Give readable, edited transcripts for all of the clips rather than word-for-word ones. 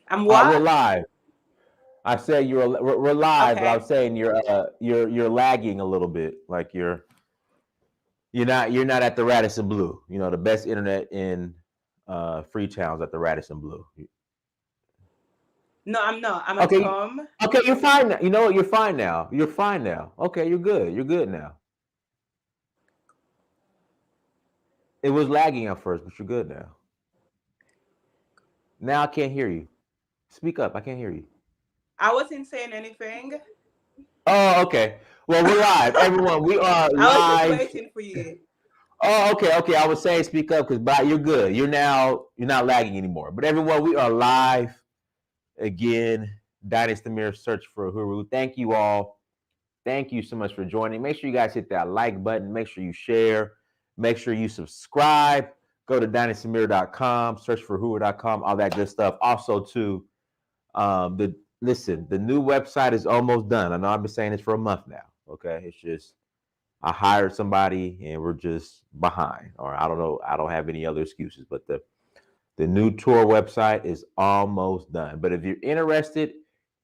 I'm We're what? live. I said we're live, but I was Okay. saying you're lagging a little bit. Like you're not at the Radisson Blue. You know, the best internet in Freetown's at the Radisson Blue. No, I'm not. I'm at Okay, home. okay, you're fine now. You know what? You're fine now. You're fine now. Okay, you're good. You're good now. It was lagging at first, but you're good now. Now I can't hear you. Speak up. I can't hear you. I wasn't saying anything. Oh, okay. Well, we're live, everyone. We are I was just live. waiting for you. Oh, okay, okay. I was saying speak up because but you're good. You're not lagging anymore. But everyone, we are live again. Dynasty Mirror Search for Huru. Thank you all. Thank you so much for joining. Make sure you guys hit that like button. Make sure you share. Make sure you subscribe. Go to dynastymirror.com, search for Huru.com, all that good stuff. Also, too, the new website is almost done. I know I've been saying this for a month now. Okay, it's just I hired somebody and we're just behind. Or I don't know. I don't have any other excuses. But the new tour website is almost done. But if you're interested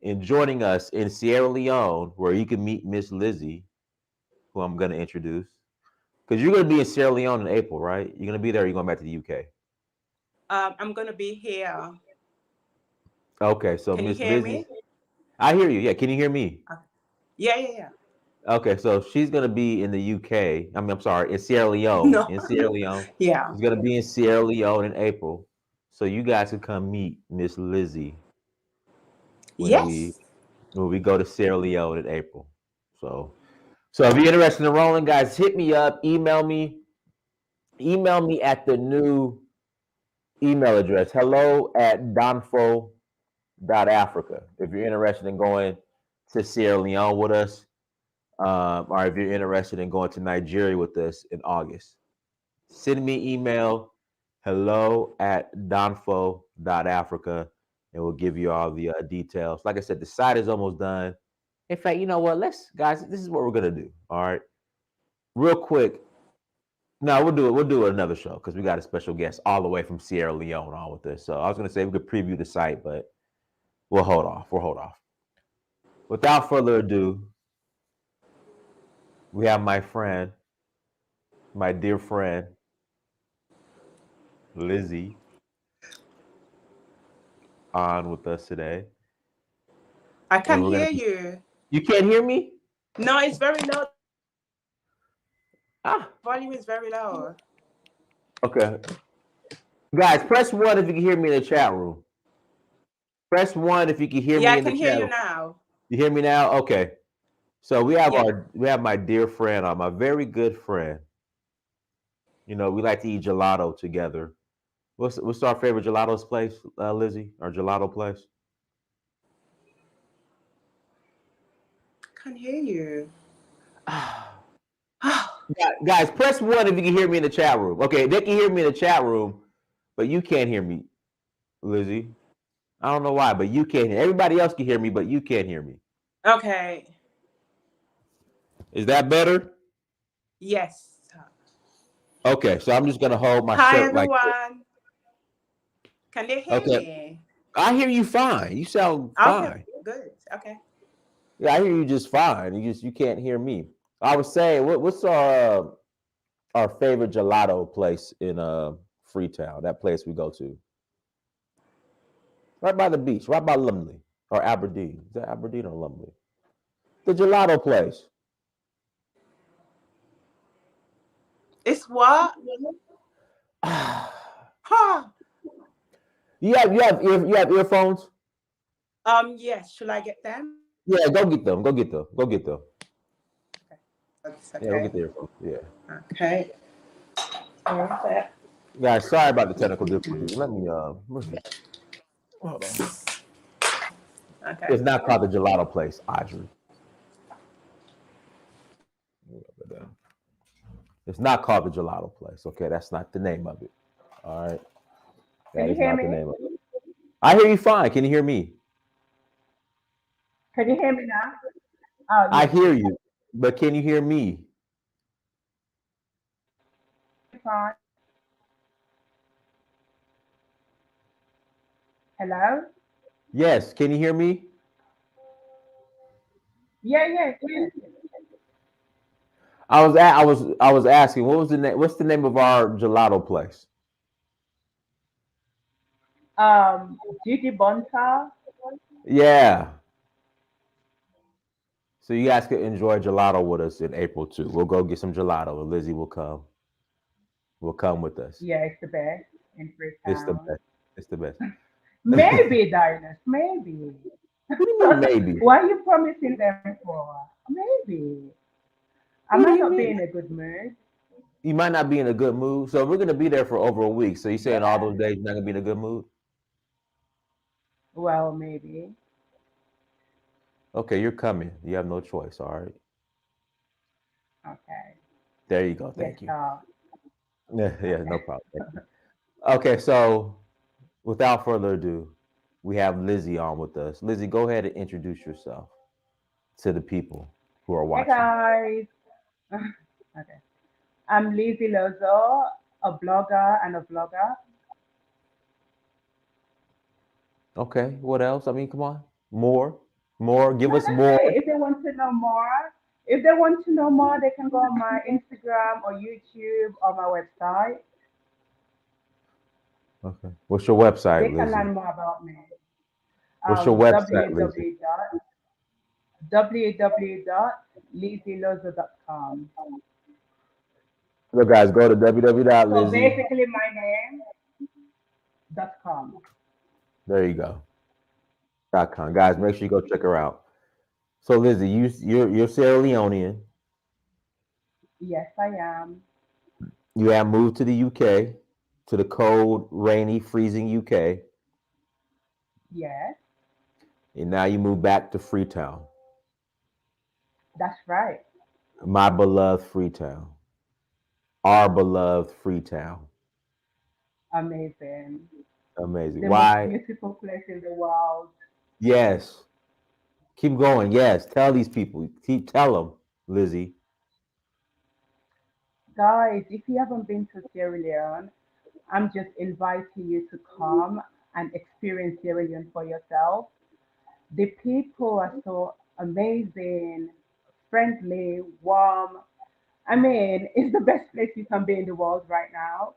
in joining us in Sierra Leone, where you can meet Miss Lizzy, who I'm going to introduce, because you're going to be in Sierra Leone in April, right? You're going to be there. Or you're going back to the UK. I'm gonna be here. Okay, so Can you Miss hear Lizzy, me? I hear you. Yeah, can you hear me? Okay. Yeah, yeah, yeah. Okay, so she's gonna be in the UK. I mean, I'm sorry, in Sierra Leone. No. In Sierra Leone, Yeah. she's gonna be in Sierra Leone in April. So you guys can come meet Miss Lizzy when we Yes. when we go to Sierra Leone in April. So so if you're interested in rolling, guys, hit me up. Email me at the new email address. hello@donfo.africa. If you're interested in going to Sierra Leone with us, or if you're interested in going to Nigeria with us in August, send me email hello@donfo.africa and we'll give you all the details. Like I said, the site is almost done. In fact, you know what? Guys, this is what we're gonna do. All right, real quick. No, we'll do it. We'll do another show because we got a special guest all the way from Sierra Leone on with this. So I was gonna say we could preview the site, but we'll hold off. We'll hold off. Without further ado, we have my friend, my dear friend, Lizzy, on with us today. I And can we're hear gonna you. You can't hear me? No, it's very low. The volume is very low. Ah, okay. Guys, press one if you can hear me in the chat room. Press one if you can hear Yeah, me I in the can hear chat you room. now. You hear me now? Okay. So Yeah. we have my dear friend, my very good friend. You know, we like to eat gelato together. What's our favorite gelato's place, Lizzy? Our gelato place? I can hear you. Guys, press one if you can hear me in the chat room. Okay, they can hear me in the chat room, but you can't hear me, Lizzy. I don't know why, but you can't hear. Everybody else can hear me, but you can't hear me. Okay. Is that better? Yes. Okay, so I'm just gonna hold my Hi, shirt like this. everyone. Can they hear Okay, me? I hear you fine. You sound Okay, fine. good. Okay. Yeah, I hear you just fine. You can't hear me. I was saying, what's our favorite gelato place in Freetown? That place we go to, right by the beach, right by Lumley or Aberdeen. Is that Aberdeen or Lumley? The gelato place. It's what? Huh. You have earphones? Yes. Should I get them? Yeah, go get them. Go get them. Go get them. Okay. That's Yeah, go okay. get the earphones. Yeah. Okay. Hold it. Guys, sorry about the technical difficulties. Hold on. Okay. It's not called the gelato place, Audrey. It's not called the gelato place. Okay, that's not the name of it. All right, Can that you is hear not the me? name of it. I hear you fine. Can you hear me? Can you hear me now? Oh, I yes, hear yes. you, but can you hear me? Fine. Hello? Yes, can you hear me? Yeah, yes, yes. I was asking what was the name? What's the name of our gelato place? Gigi Bonta. Yeah. So you guys could enjoy gelato with us in April too. We'll go get some gelato, and Lizzie will come. Will come with us. Yeah, it's the best in It's the Freetown. best. It's the best. Maybe, Diners, maybe. What do you mean maybe? What are you promising them for? Maybe. I What do might you not be mean? in a good mood. You might not be in a good mood. So we're gonna be there for over a week. So you saying all Yeah. those days you're not gonna be in a good mood? Well, maybe. Okay, you're coming. You have no choice. All right. Okay. There you go. Yes, Thank you. sir. Yeah, yeah, no Okay. problem. Thank you. Okay, so without further ado, we have Lizzie on with us. Lizzie, go ahead and introduce yourself to the people who are Hey, watching. guys. Okay. I'm Lizzy Lozzo, a blogger and a vlogger. Okay, what else? I mean, come on. More. Give No, us that's more. it. If they want to know more, if they want to know more, they can go on my Instagram or YouTube or my website. Okay. What's your They website, can Lizzie? learn more about me. What's your website, Lizzie? www.lizzylozzo.com. So guys, go to www. So Lizzie. basically, my name.com. There you go. .com. Guys, make sure you go check her out. So Lizzie, you're Sierra Leonean. Yes, I am. You have moved to the UK, to the cold, rainy, freezing UK, Yes, and now you move back to Freetown, that's right. my beloved Freetown, our beloved Freetown. Amazing. Amazing. The most Why? beautiful place in the world. Yes. Keep going. Yes. Tell these people. Tell them, Lizzie. Guys, if you haven't been to Sierra Leone, I'm just inviting you to come and experience Sierra Leone for yourself. The people are so amazing, friendly, warm. I mean, it's the best place you can be in the world right now.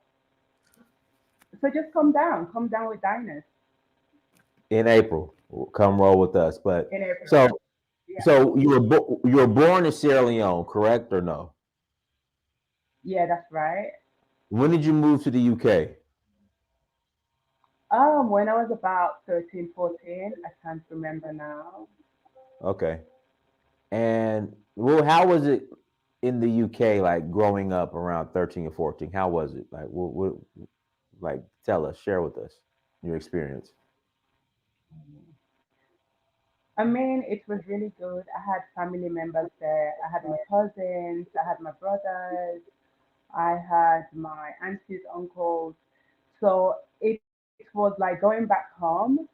So just come down with diners In April, come roll with us. But in April. so, Yeah, you were born in Sierra Leone, correct or no? yeah, that's right. When did you move to the UK? When I was about 13, 14, I can't remember now. Okay. And well, how was it in the UK, like growing up around 13 or 14? How was it? Like, like, tell us, share with us your experience. I mean, it was really good. I had family members there. I had my cousins, I had my brothers, I had my aunties, uncles. So it was like going back home.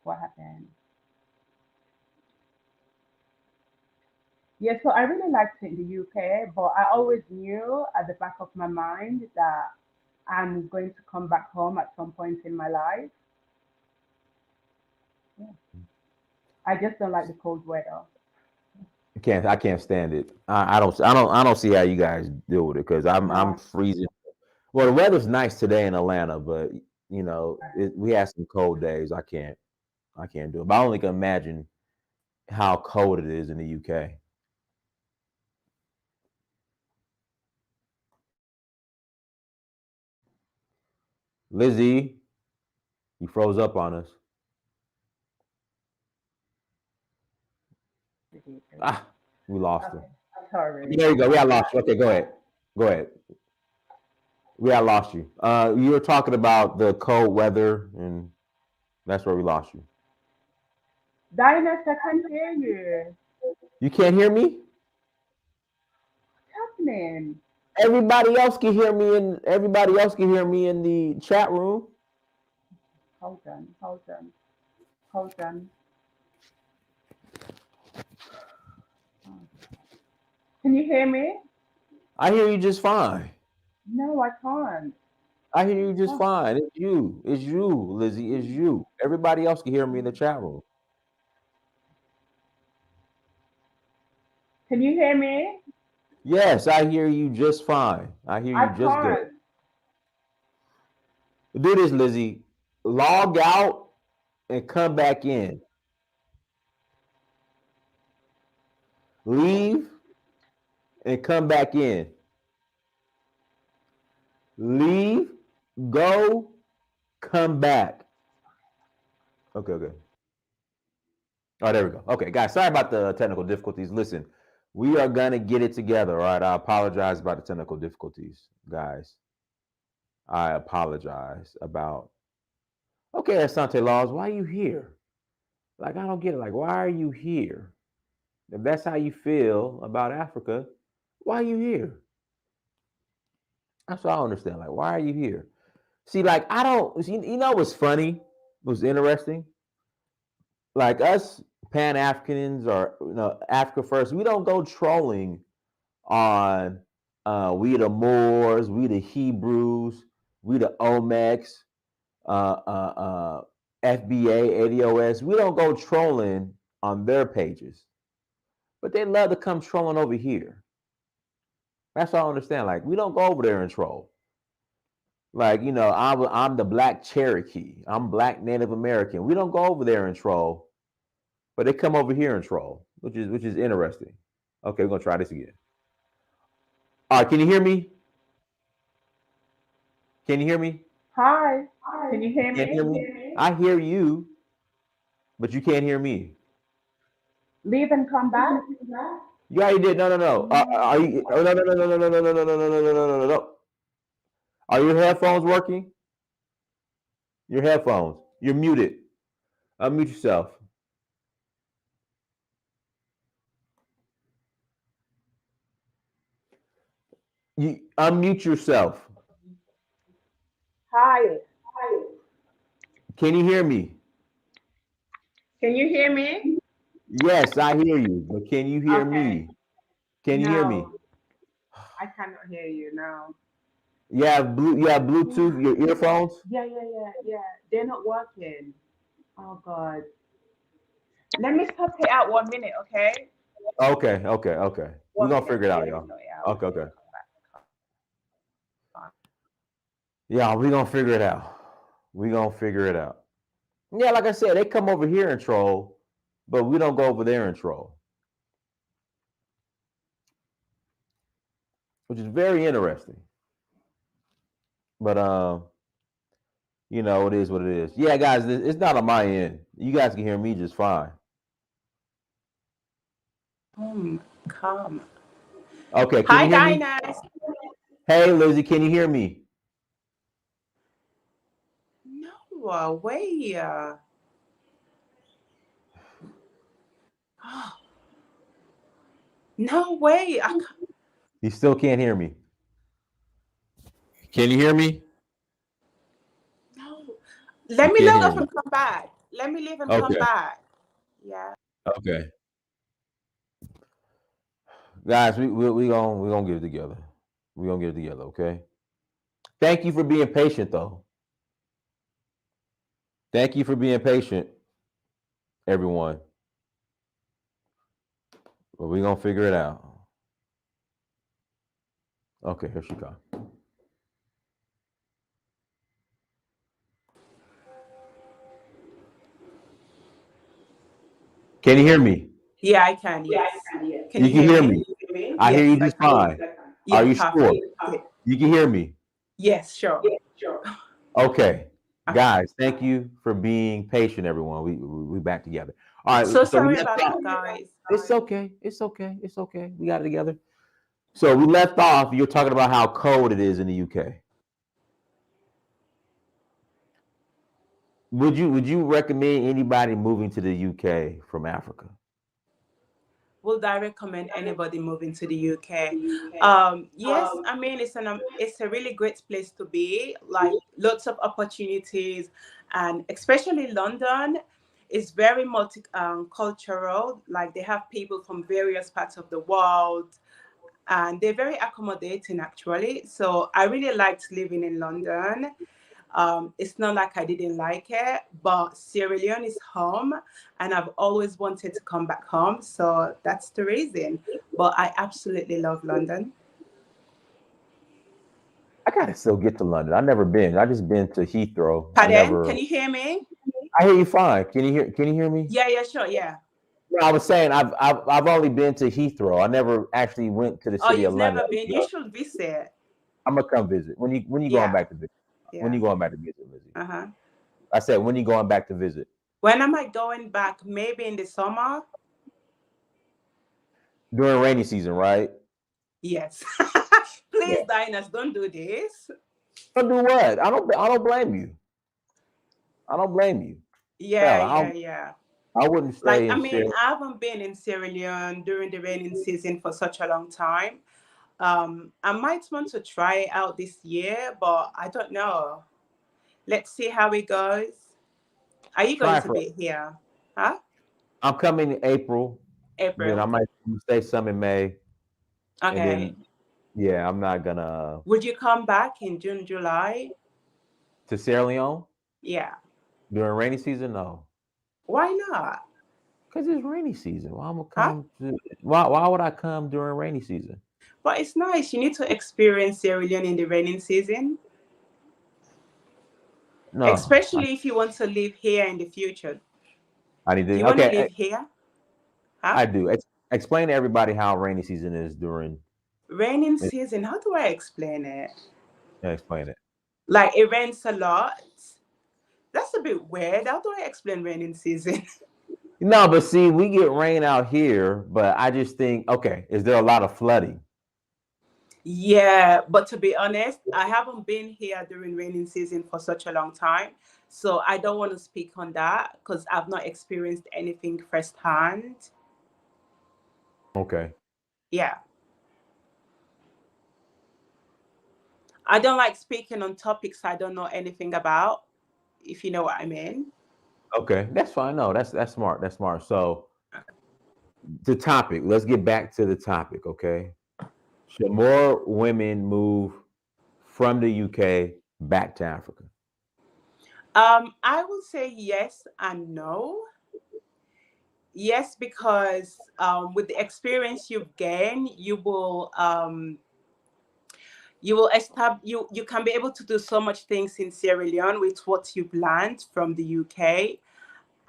What happened? Yeah, so I really liked it in the UK, but I always knew at the back of my mind that I'm going to come back home at some point in my life. Yeah. I just don't like the cold weather. I can't stand it. I don't see how you guys deal with it because I'm No, freezing. Well, the weather's nice today in Atlanta, but we had some cold days. I can't do it. But I only can imagine how cold it is in the UK. Lizzie, you froze up on us. Ah, we lost her. okay, sorry. There you go. We had lost you. Okay, go ahead. Go ahead. We had lost you. You were talking about the cold weather, and that's where we lost you. Diners, I can't hear you. You can't hear me? What's happening? Everybody else can hear me in the chat room. Hold on, hold on, hold on. Oh. Can you hear me? I hear you just fine. No, I can't. I hear you just Oh, fine. It's you. It's you, Lizzy. It's you. Everybody else can hear me in the chat room. can you hear me? Yes, I hear you just fine. I hear I you just good. can't. Do this, Lizzy. Log out and come back in. Leave and come back in. Leave, go, come back. Okay, okay. Oh, there we go. Okay, guys, sorry about the technical difficulties. Listen, we are gonna get it together, all right? I apologize about the technical difficulties, guys. I apologize about. Okay, Asante Laws, why are you here? Like, I don't get it. Like, why are you here? If that's how you feel about Africa, why are you here? That's what I don't understand. Like, why are you here? See, like, I don't. You know what's funny? What's interesting? Like us Pan Africans or Africa First, we don't go trolling on we the Moors, we the Hebrews, we the Olmecs, FBA, ADOS. We don't go trolling on their pages, but they love to come trolling over here. That's what I don't understand. Like we don't go over there and troll. Like I'm the Black Cherokee. I'm Black Native American. We don't go over there and troll, but they come over here and troll, which is interesting. Okay, we're gonna try this again. All right, can you hear me? Can you hear me? Hi, can you You hear can't hear me? me? I hear you, but you can't hear me. Leave and come back. You already did. No, no, no. Are you? Oh, no, no, no, no, no, no, no, no, no, no, no, no, no, no, no, no. Are your headphones working? Your headphones. You're muted. Unmute yourself. You unmute yourself. Hi, Can you hear me? can you hear me? Yes, I hear you. But can you hear Okay. me? Can you hear me? No, I cannot hear you now. You have Bluetooth, Yeah, your earphones? yeah. They're not working. Oh God. Let me sort it out 1 minute, okay? Okay, okay, okay. We're One gonna minute. figure it Let out, me y'all. sort it out. Okay, okay. Yeah, we're gonna figure it out. We're gonna figure it out. Yeah, like I said, they come over here and troll, but we don't go over there and troll, which is very interesting. But it is what it is. Yeah, guys, it's not on my end. You guys can hear me just fine. Come. Okay, can you Hi, hear me? Diners. Hey, Lizzy, can you hear me? No way. No way. You still can't hear me. Can you hear me? No. You Let me can't log hear off me. and come back. Let me leave and come Okay, back. Yeah. okay, guys, we gonna get it together. We gonna get it together. Okay. Thank you for being patient, though. Thank you for being patient, everyone. But we gonna figure it out. Okay, here she comes. Can you hear me? Yeah, I can. Yes. Can You you can hear hear me? me. I hear Yes, you I just can. fine. Are Yeah, you sure? perfect. You can hear me. Yes, sure. Okay, Okay. guys, thank you for being patient, everyone. We back together. All So right, so we sorry left about off. that, guys. It's okay. It's okay. It's okay. We got it together. So we left off. You're talking about how cold it is in the UK. Would you recommend anybody moving to the UK from Africa? Would I recommend anybody moving to the UK? Yes, I mean it's a really great place to be. Like lots of opportunities, and especially London is very multi cultural. Like they have people from various parts of the world, and they're very accommodating actually. So I really liked living in London. It's not like I didn't like it, but Sierra Leone is home, and I've always wanted to come back home. So that's the reason. But I absolutely love London. I gotta still get to London. I've never been. I just been to Heathrow. I Pardon? never. Can you hear me? I hear you fine. Can you hear me? Yeah, yeah, sure, yeah. No, I was saying I've only been to Heathrow. I never actually went to the Oh, city you've of London. never been? You should visit. I'm gonna come visit. When you going Yeah, back to visit? When yeah. you going back to visit, Lizzie? Uh huh. I said when you going back to visit? When am I going back? Maybe in the summer? During rainy season, right? Yes. Yeah. Please, Diners, don't do this. But do what? I don't blame you. I don't blame you. Yeah, Hell, yeah, yeah. I wouldn't Like, stay I in mean, Sierra. I haven't been in Sierra Leone during the raining season for such a long time. I might want to try it out this year, but I don't know. Let's see how it goes. Are you going Try to for. be here? Huh? I'm coming in April. Then I April. might stay some in May, and Okay. then yeah, I'm not gonna Would you come back in June, July? to Sierra Leone Yeah. during rainy season. No, Why not? because it's rainy season. Why I'm gonna Huh? come to? Why would I come during rainy season? But it's nice. You need to experience Sierra Leone in the raining season, No, especially if you want to live here in the future. I need Do to. you want to Okay, live here? Huh? I do. Explain to everybody how rainy season is during. Raining season, how do I explain it? Explain it. Like it rains a lot. That's a bit weird. How do I explain raining season? No, but see, we get rain out here, but I just think, okay, is there a lot of flooding? Yeah, but to be honest, I haven't been here during raining season for such a long time. So I don't want to speak on that because I've not experienced anything firsthand. Okay. Yeah. I don't like speaking on topics I don't know anything about, if you know what I mean. Okay, that's fine. No, that's smart. That's smart. So the topic. Let's get back to the topic. Okay. Should more women move from the UK back to Africa? I will say yes and no. Yes, because with the experience you've gained, you will establish you can be able to do so much things in Sierra Leone with what you've learned from the UK.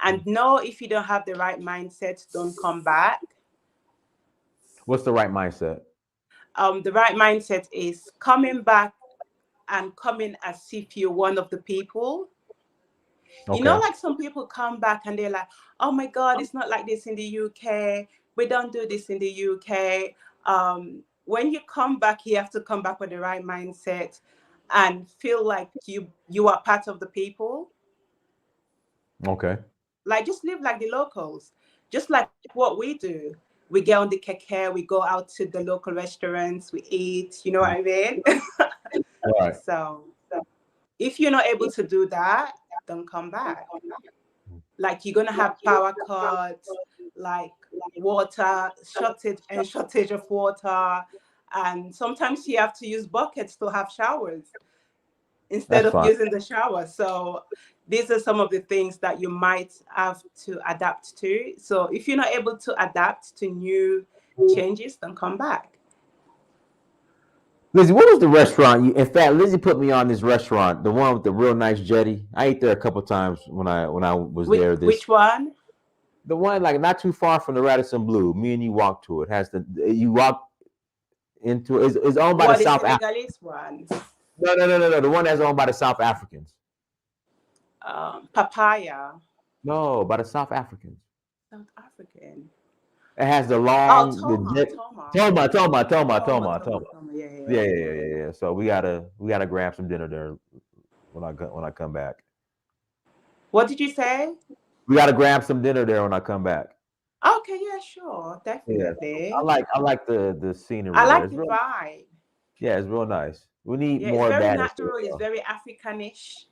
And no, if you don't have the right mindset, don't come back. What's the right mindset? The right mindset is coming back and coming as if you're one of the people. Okay. Like some people come back and they're like, oh my God, it's not like this in the UK. We don't do this in the UK. When you come back, you have to come back with the right mindset and feel like you are part of the people. Okay. Like just live like the locals, just like what we do. We get on the keke, we go out to the local restaurants, we eat. You know what I mean? All right. So if you're not able to do that, don't come back. Like you're gonna have power cuts, like water shortage of water, and sometimes you have to use buckets to have showers instead That's of fine. using the shower. So these are some of the things that you might have to adapt to. So if you're not able to adapt to new changes, then come back. Lizzie, what was the restaurant? In fact, Lizzie put me on this restaurant, the one with the real nice jetty. I ate there a couple times when I was Which there. which one? The one like not too far from the Radisson Blue. Me and you walk to it. Has the you walk into it. It's owned by the What is South Af. Senegalese one? No. The one that's owned by the South Africans. Papaya. No, by the South Africans. South African. It has the Oh, long the Toma, jet. Toma, Toma. Toma. Yeah, yeah, Yeah, yeah. yeah, yeah, yeah, yeah. So we gotta grab some dinner there when I come back. What did you say? We gotta grab some dinner there when I come back. Okay, yeah, sure, Yeah, definitely. I like the I scenery there. like It's the real. vibe. Yeah, it's real nice. We need Yeah, it's more of very that in natural. It's Sierra very Africanish,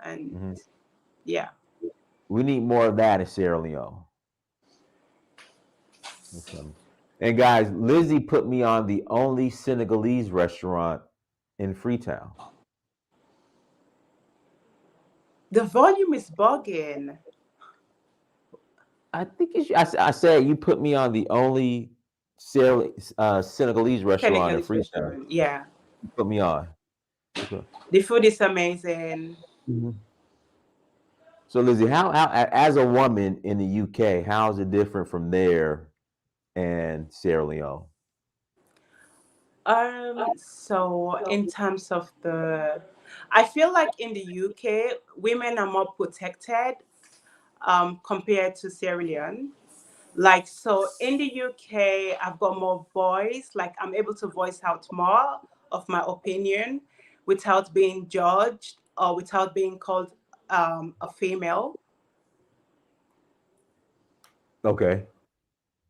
and Leone. yeah. We need more of that in Sierra Leone. Okay. And guys, Lizzie put me on the only Senegalese restaurant in Freetown. The volume is bugging. I think you should, I said you put me on the only Senegalese restaurant in Senegalese Freetown. restaurant. Yeah. You put me on. Okay. The food is amazing. Mhm. So Lizzie, as a woman in the UK, how is it different from there and Sierra Leone? So in terms of I feel like in the UK, women are more protected compared to Sierra Leone. Like, so in the UK, I've got more voice. Like, I'm able to voice out more of my opinion without being judged or without being called a female. Okay.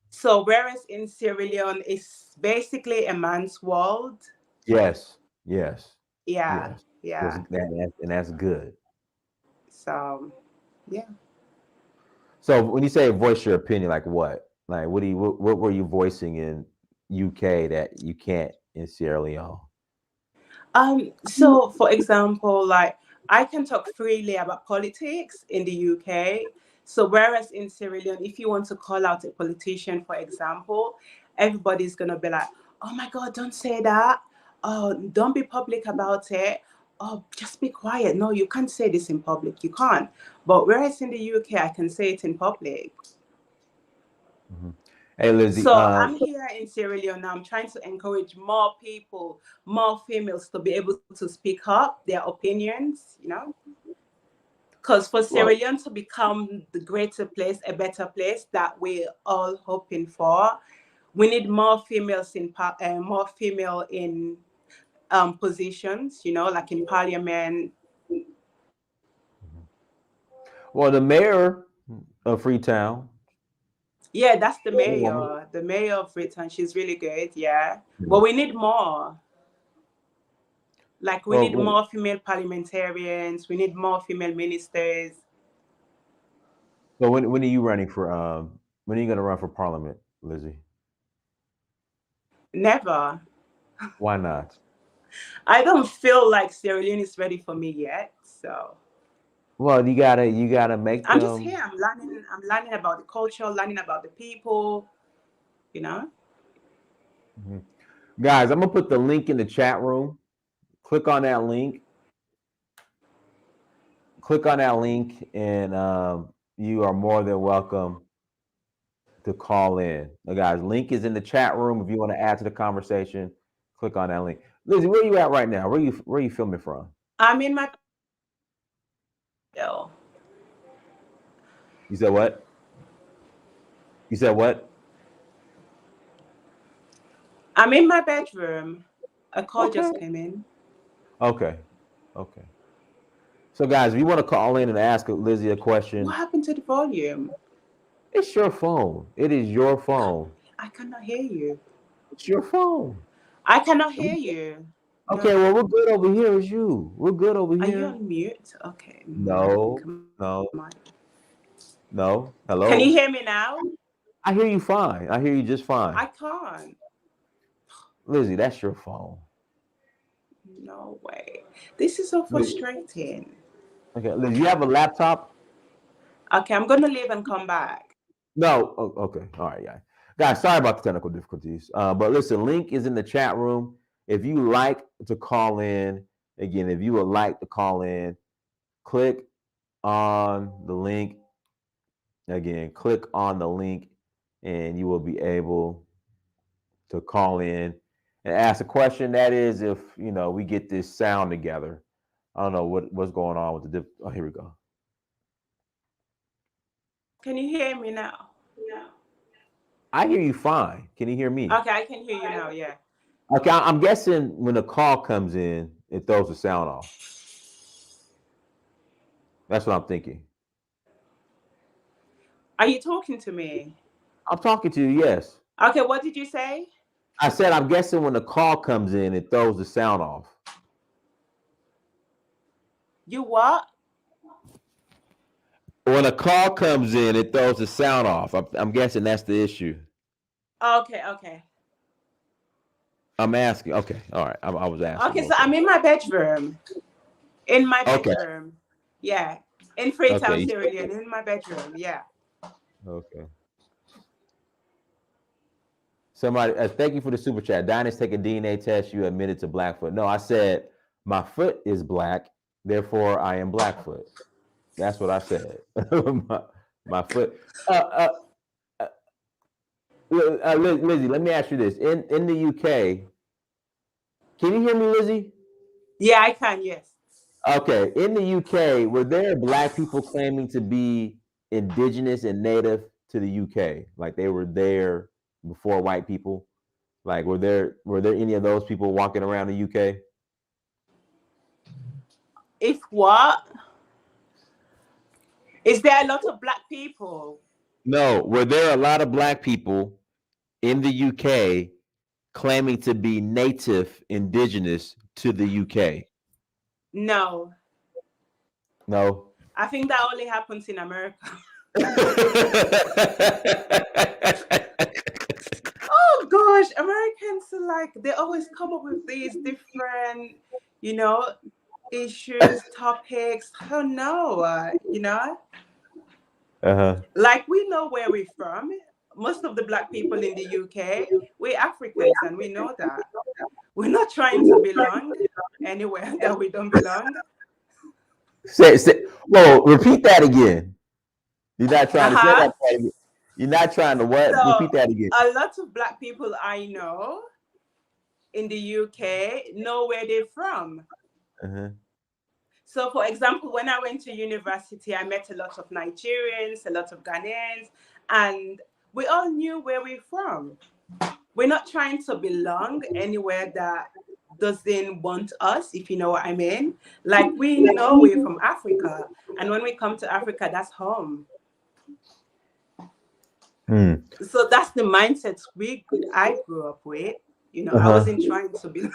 So, whereas in Sierra Leone, it's basically a man's world. Yes. Yes. Yeah, Yes. yeah. And that's good. So, yeah. So when you say voice your opinion, like what? Like what were you voicing in UK that you can't in Sierra Leone? So for example, like I can talk freely about politics in the UK. So whereas in Sierra Leone, if you want to call out a politician, for example, everybody's gonna be like, "Oh my God, don't say that! Oh, don't be public about it! Oh, just be quiet! No, you can't say this in public. You can't." But whereas in the UK, I can say it in public. Mhm. Hey Lizzie, So I'm here in Sierra Leone now. I'm trying to encourage more people, more females to be able to speak up their opinions, because for Sierra well, Leone to become the greater place, a better place that we're all hoping for, we need more females more female in positions, like in parliament. well, the mayor of Freetown, Yeah, that's the a woman. mayor, of Britain. She's really good. Yeah, but we need more. Like we Well, need more female parliamentarians. We need more female ministers. so when are you running for when are you going to run for parliament, Lizzie? Never. Why not? I don't feel like Sierra Leone is ready for me yet. So Well, you gotta make I'm just them. here. I'm learning. I'm learning about the culture, learning about the people. You know. Mhm. Guys, I'm gonna put the link in the chat room. Click on that link. Click on that link, and you are more than welcome to call in. Now, guys, link is in the chat room. If you want to add to the conversation, click on that link. Lizzie, where are you at right now? Where you filming from? I'm in my bedroom. You said what? You said what? I'm in my bedroom. A call Okay. just came in. Okay. Okay. So, guys, if you want to call in and ask Lizzie a What question, happened to the volume? it's your phone. It is your phone. I cannot hear you. It's your phone. I cannot hear you. Okay, No. well, we're good over here as you. We're good over Are you here. on mute? Okay. No, Come on. no, no. Can you Hello. hear me now? I hear you fine. I hear you just I fine. can't. Lizzie, that's your phone. No way. This is so Liz- frustrating. Okay, Liz, you have a laptop? Okay, I'm gonna leave and come back. No. Oh, okay. All right, yeah. Guys, sorry about the technical difficulties. But listen, link is in the chat room. If you like to call in, again, if you would like to call in, click on the link. Again, click on the link, and you will be able to call in and ask a question. That is, if we get this sound together. I don't know what's going on with the. Oh, here we go. Can you hear me now? I hear you fine. Can you hear me? Okay, I can hear you now. Yeah. Okay, I'm guessing when a call comes in, it throws the sound off. That's what I'm thinking. Are you talking to me? I'm talking to you. Yes, Okay, what did you say? I said I'm guessing when the call comes in, it throws the sound off. You what? When a call comes in, it throws the sound off. I'm guessing that's the issue. Okay, okay. I'm asking. Okay, all right. I was asking. Okay, so Okay. I'm in my bedroom. In my Okay. bedroom. Yeah. In Freetown, Okay. Sierra Leone, in my bedroom. Yeah. Okay. Somebody, thank you for the super chat. Diners take a DNA test. You admitted to Blackfoot. No, I said my foot is black, therefore I am Blackfoot. That's what I said. my, my foot. Uh, uh, Lizzie, let me ask you this. In the UK, can you hear me, Lizzie? Yeah, I can, yes. Okay. In the UK, were there black people claiming to be indigenous and native to the UK? Like they were there before white people? Like were there any of those people walking around the UK? If what? Is there a lot of black people? No, were there a lot of black people in the UK claiming to be native indigenous to the UK? No. No. I think that only happens in America. Oh gosh, Americans are like they always come up with these different, you know, issues, topics. I don't know, Uh-huh. like we know where we're from. Most of the black people in the UK, we're Africans, and we know that. We're not trying to belong anywhere that we don't belong. Whoa, repeat that again. You're not Uh trying to say huh. that part again. You're not trying to what? So Repeat that again. a lot of black people I know in the UK know where they're from. Uh-huh. So, for example, when I went to university, I met a lot of Nigerians, a lot of Ghanaians, and we all knew where we're from. We're not trying to belong anywhere that doesn't want us, if you know what I mean. Like, we know we're from Africa, and when we come to Africa, that's home. Hmm. So, that's the mindset I grew up with. I Uh-huh. wasn't trying to belong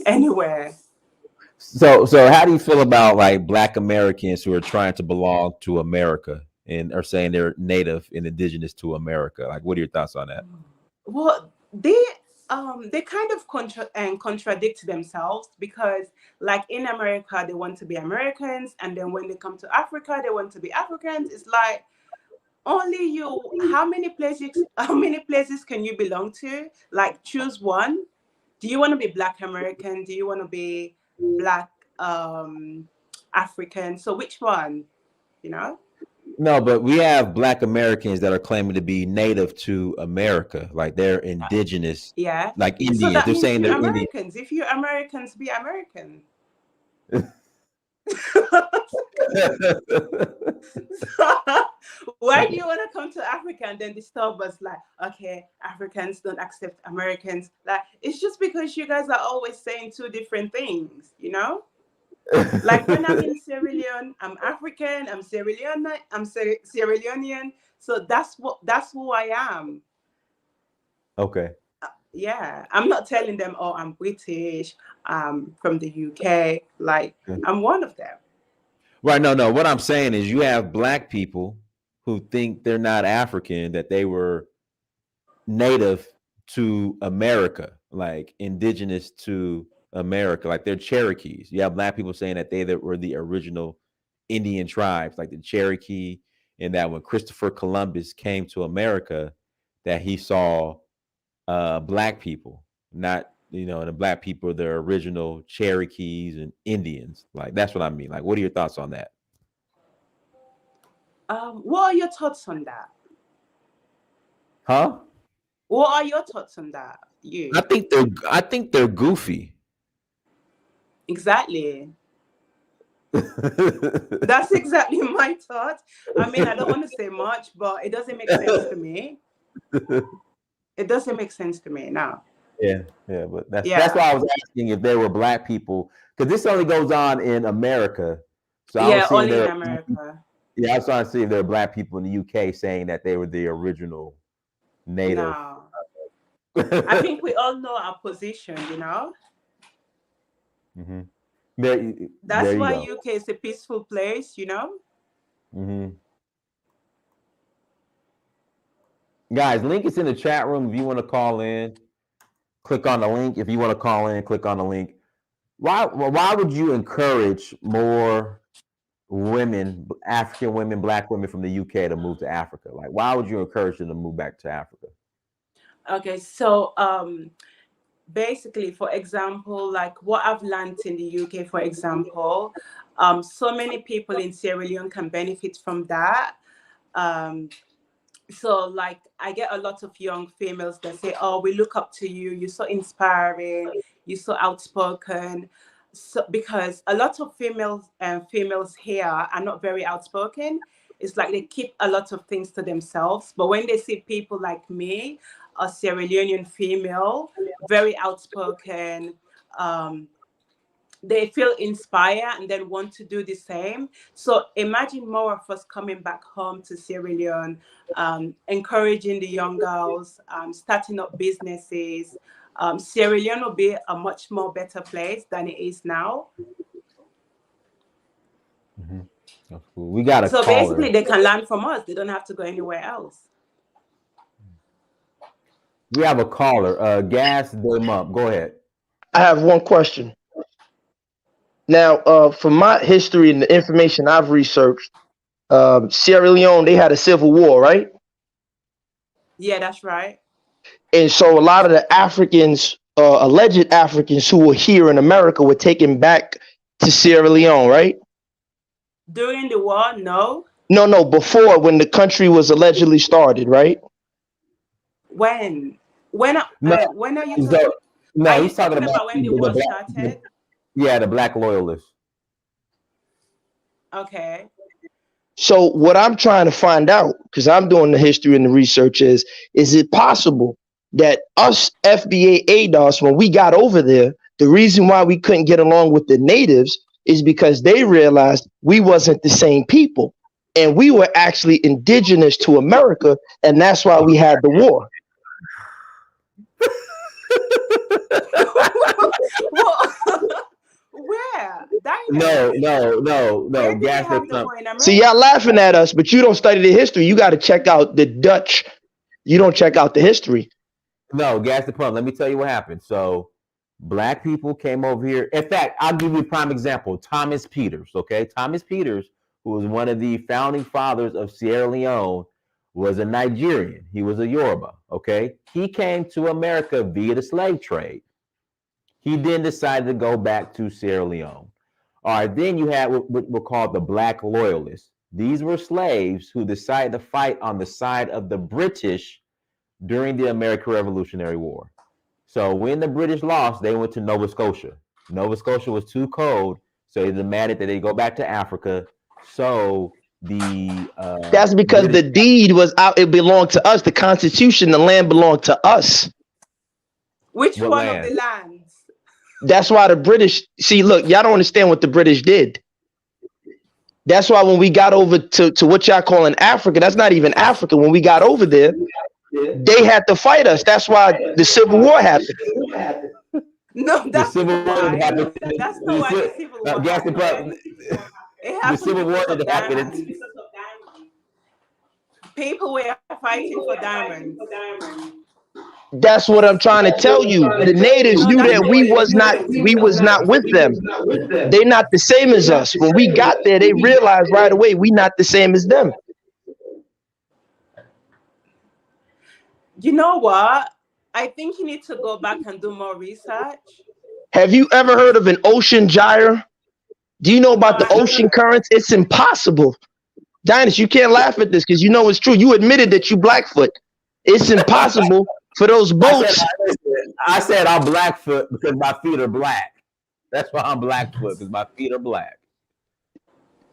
anywhere. So how do you feel about like black Americans who are trying to belong to America and are saying they're native and indigenous to America? Like, what are your thoughts on that? Well, they kind of contradict themselves because, like in America, they want to be Americans, and then when they come to Africa, they want to be Africans. It's like only you. How many places? How many places can you belong to? Like choose one. Do you want to be Black American? Do you want to be Black African? So which one? You know? No, but we have black Americans that are claiming to be native to America, like they're indigenous, Yeah. like So Indians. that They're means saying you're they're Indian. Americans. If you're Americans, be American. Why do you want to come to Africa and then disturb us? Like, okay, Africans don't accept Americans. Like, it's just because you guys are always saying two different things. Like when I'm in Sierra Leone, I'm African, I'm Sierra Leone, I'm Sierra Leonean. So that's who I am. Okay. Yeah, I'm not telling them, oh, I'm British, from the UK. Like, I'm one of them. Right. No, no. What I'm saying is you have black people who think they're not African, that they were native to America, like indigenous to America, like they're Cherokees. You have black people saying that that were the original Indian tribes, like the Cherokee, and that when Christopher Columbus came to America, that he saw black people, not the black people, the original Cherokees and Indians. Like that's what I mean. Like, what are your thoughts on that? What are your thoughts on that? Huh? What are your thoughts on that? I You think they're goofy. exactly. That's exactly my thought. I mean, I don't want to say much, but it doesn't make sense to me. It doesn't make sense to me now. Yeah, yeah, but that's Yeah, why I was asking if there were black people, because this only goes on in America. So I was yeah, seeing only in there. America. Yeah, I was trying to see if there were black people in the UK saying that they were the original native. No, I think we all know our position. hmm There, That's there you why go. UK is a peaceful place. hmm Guys, link is in the chat room if you want to call in. Click on the link. If you want to call in, click on the link. Why would you encourage more women, African women, black women from the UK to move to Africa? Like, why would you encourage them to move back to Africa? Okay, so basically, for example, like what I've learned in the UK, for example, so many people in Sierra Leone can benefit from that. Um, so like I get a lot of young females that say, oh, we look up to you, you're so inspiring, you're so outspoken. So because a lot of females here are not very outspoken. It's like they keep a lot of things to themselves, but when they see people like me, a Sierra Leonean female, very outspoken, um, they feel inspired and then want to do the same. So imagine more of us coming back home to Sierra Leone, encouraging the young girls, starting up businesses. Sierra Leone will be a much more better place than it is now. Mm-hmm. That's cool. We got a So caller. basically, they can learn from us. They don't have to go anywhere else. We have a caller. Gas them up. Go ahead. I have one question. Now, from my history and the information I've researched, Sierra Leone, they had a civil war, right? Yeah, that's right. And so a lot of the Africans, alleged Africans who were here in America were taken back to Sierra Leone, right? During the war, no. No, before, when the country was allegedly started, right? When? When are you talking? No, Are you he's talking about when the war started? Yeah, the black loyalists. Okay. So what I'm trying to find out, because I'm doing the history and the research, is it possible that us FBA ADOS, when we got over there, the reason why we couldn't get along with the natives is because they realized we wasn't the same people. And we were actually indigenous to America, and that's why we had the war. Where? No. Gas have the war in America? See, y'all laughing at us, but you don't study the history. You got to check out the Dutch. You don't check out the history. No, gas the pump. Let me tell you what happened. So, black people came over here. In fact, I'll give you a prime example. Thomas Peters, okay? Thomas Peters, who was one of the founding fathers of Sierra Leone, was a Nigerian. He was a Yoruba, okay? He came to America via the slave trade. He then decided to go back to Sierra Leone. All right, then you had what were called the Black Loyalists. These were slaves who decided to fight on the side of the British during the American Revolutionary War. So when the British lost, they went to Nova Scotia. Nova Scotia was too cold, so they demanded that they go back to Africa. So that's because the deed was out. It belonged to us. The Constitution, the land belonged to us. Which one of the lands? That's why the British, see, look, y'all don't understand what the British did. That's why when we got over to what y'all calling Africa, that's not even Africa. When we got over there, they had to fight us. That's why the Civil War happened. No, that's the Civil War happened. That's not why the Civil War happened. The Civil War didn't happen. People were fighting for diamonds. That's what I'm trying to tell you. The natives knew that we was not with them. They're not the same as us. When we got there, they realized right away we not the same as them. You know what? I think you need to go back and do more research. Have you ever heard of an ocean gyre? Do you know about the ocean currents? It's impossible. Dinus, you can't laugh at this because you know it's true. You admitted that you Blackfoot. It's impossible for those boats. I said I'm Blackfoot because my feet are black. That's why I'm Blackfoot, because my feet are black.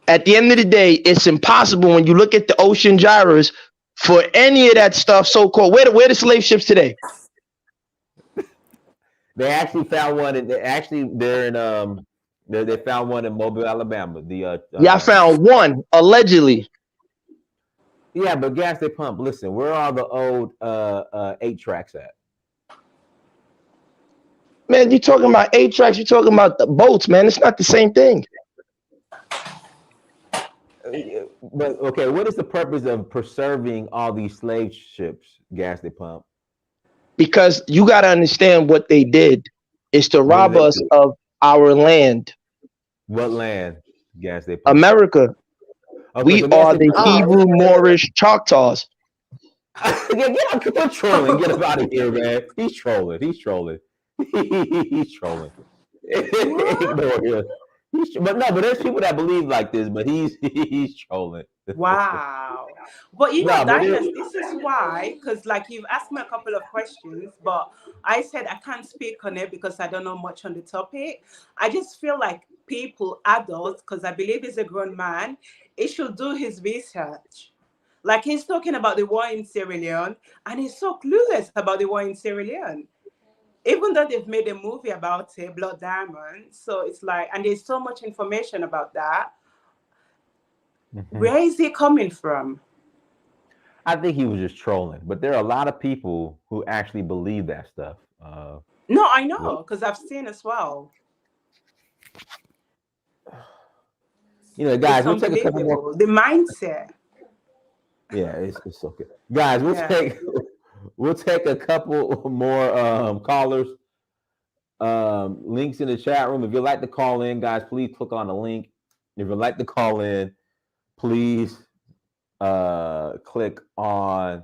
At the end of the day, it's impossible when you look at the ocean gyres for any of that stuff so-called. Where the slave ships today? They actually found one. They found one in Mobile, Alabama. I found one allegedly. Yeah, but gas they pump. Listen, where are the old 8-tracks at? Man, you're talking about 8-tracks. You're talking about the boats, man. It's not the same thing. but okay, what is the purpose of preserving all these slave ships, gas they pump? Because you got to understand what they did is to What do rob they us do? of our land, What land gas they pump? America. Okay, We so gas are they the pump. Oh, Hebrew Moorish Choctaws. Get up, quit trolling. Get up out of here, man. He's trolling. He's trolling. He's trolling. what? Ignore him. But no, but there's people that believe like this, but he's trolling. Wow. But No, but Dinus, this is why, because like you've asked me a couple of questions, but I said I can't speak on it because I don't know much on the topic. I just feel like people, adults, because I believe he's a grown man, he should do his research. Like he's talking about the war in Sierra Leone, and he's so clueless about the war in Sierra Leone. Even though they've made a movie about it, Blood Diamond. So it's like, and there's so much information about that. Mhm. Where is he coming from? I think he was just trolling. But there are a lot of people who actually believe that stuff. No, I What? know, because I've seen as well. Guys, It's we'll take a couple more. unbelievable. The mindset. Yeah, it's okay. Guys, we'll Yeah. take we'll take a couple more callers. Links in the chat room. If you'd like to call in, guys, please click on the link. If you'd like to call in, please click on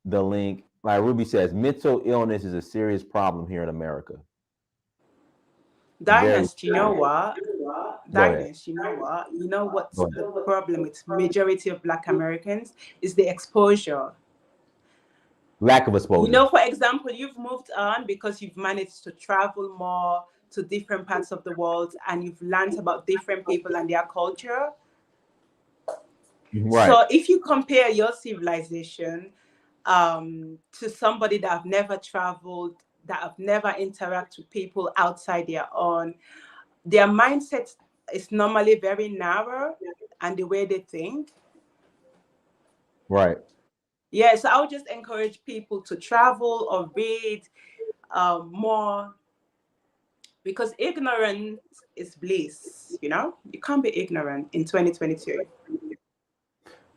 the link. Like Ruby says, mental illness is a serious problem here in America. Very Dynast, you know what? Go ahead. Dynast, you know what? You know what's Go the ahead. problem with majority of Black Americans is the exposure. Lack of exposure. For example, you've moved on because you've managed to travel more to different parts of the world and you've learned about different people and their culture. Right. So if you compare your civilization to somebody that have never traveled, that have never interacted with people outside their mindset is normally very narrow and the way they think. Right. Yeah, so I would just encourage people to travel or read more because ignorance is bliss. You can't be ignorant in 2022.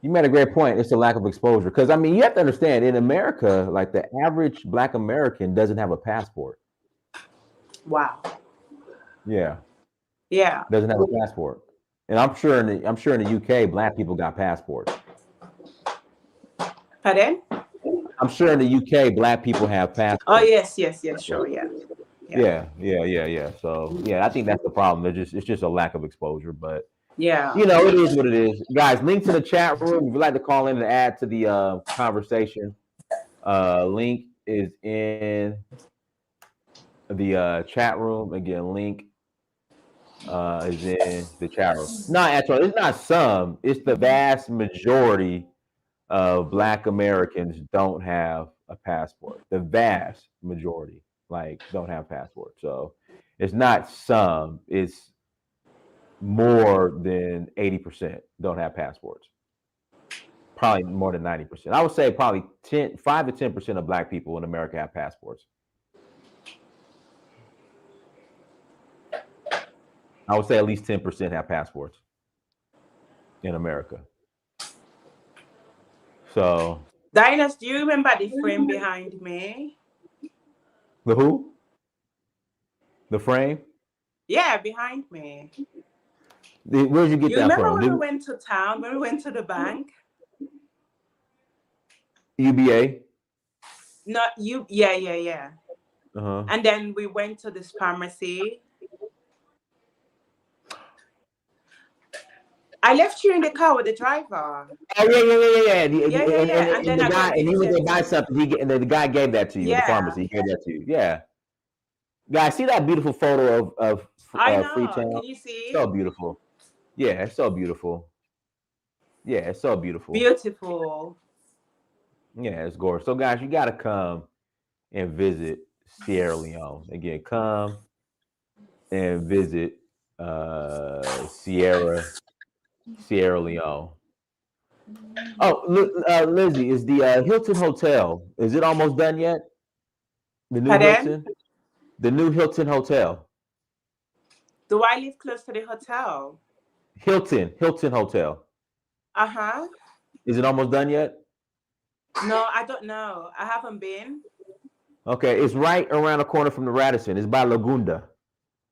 You made a great point. It's a lack of exposure. Because I mean, you have to understand, in America, like the average Black American doesn't have a passport. Wow. Yeah, Yeah. doesn't have a passport. And I'm sure in the UK, Black people got passports. Pardon? I'm sure in the UK, Black people have Oh, passports. yes, yes, yes, sure, yeah. Yeah. Yeah. So yeah, I think that's the problem. It's just a lack of exposure. But Yeah. it is what it is. Guys, link to the chat room. If you'd like to call in and add to the conversation, link is in the chat room. Again, link is in the chat room. No, actually, it's not some. It's the vast majority of Black Americans don't have a passport. The vast majority, like, don't have passports. So it's not some. It's more than 80% don't have passports. Probably more than 90%. I would say probably 5 to 10% of Black people in America have passports. I would say at least 10% have passports in America. So Dinus, do you remember the frame behind me? the who? The frame? Yeah, behind me. Where'd you get You that remember from? when we went to town, when we went to the bank? UBA? Not you, yeah. Uh-huh. And then we went to this pharmacy. I left you in the car with the driver. Oh yeah. Yeah. And And then the I guy, got and he was gonna gifted. buy something. And the guy gave that to you at the Yeah, pharmacy. He gave that to you. Yeah, guys, see that beautiful photo of I know. Freetown? Can you So see? beautiful. Yeah, it's so beautiful. Yeah, it's so beautiful. Beautiful. Yeah, it's gorgeous. So guys, you gotta come and visit Sierra Leone again. Come and visit Sierra Leone. Oh, look, Lizzie, is the Hilton Hotel? Is it almost done yet? The new Pardon? Hilton, the new Hilton Hotel, Do I live close to the hotel? Hilton Hotel. Uh-huh. Is it almost done yet? No, I don't know. I haven't been. Okay, it's right around the corner from the Radisson. It's by Lagunda.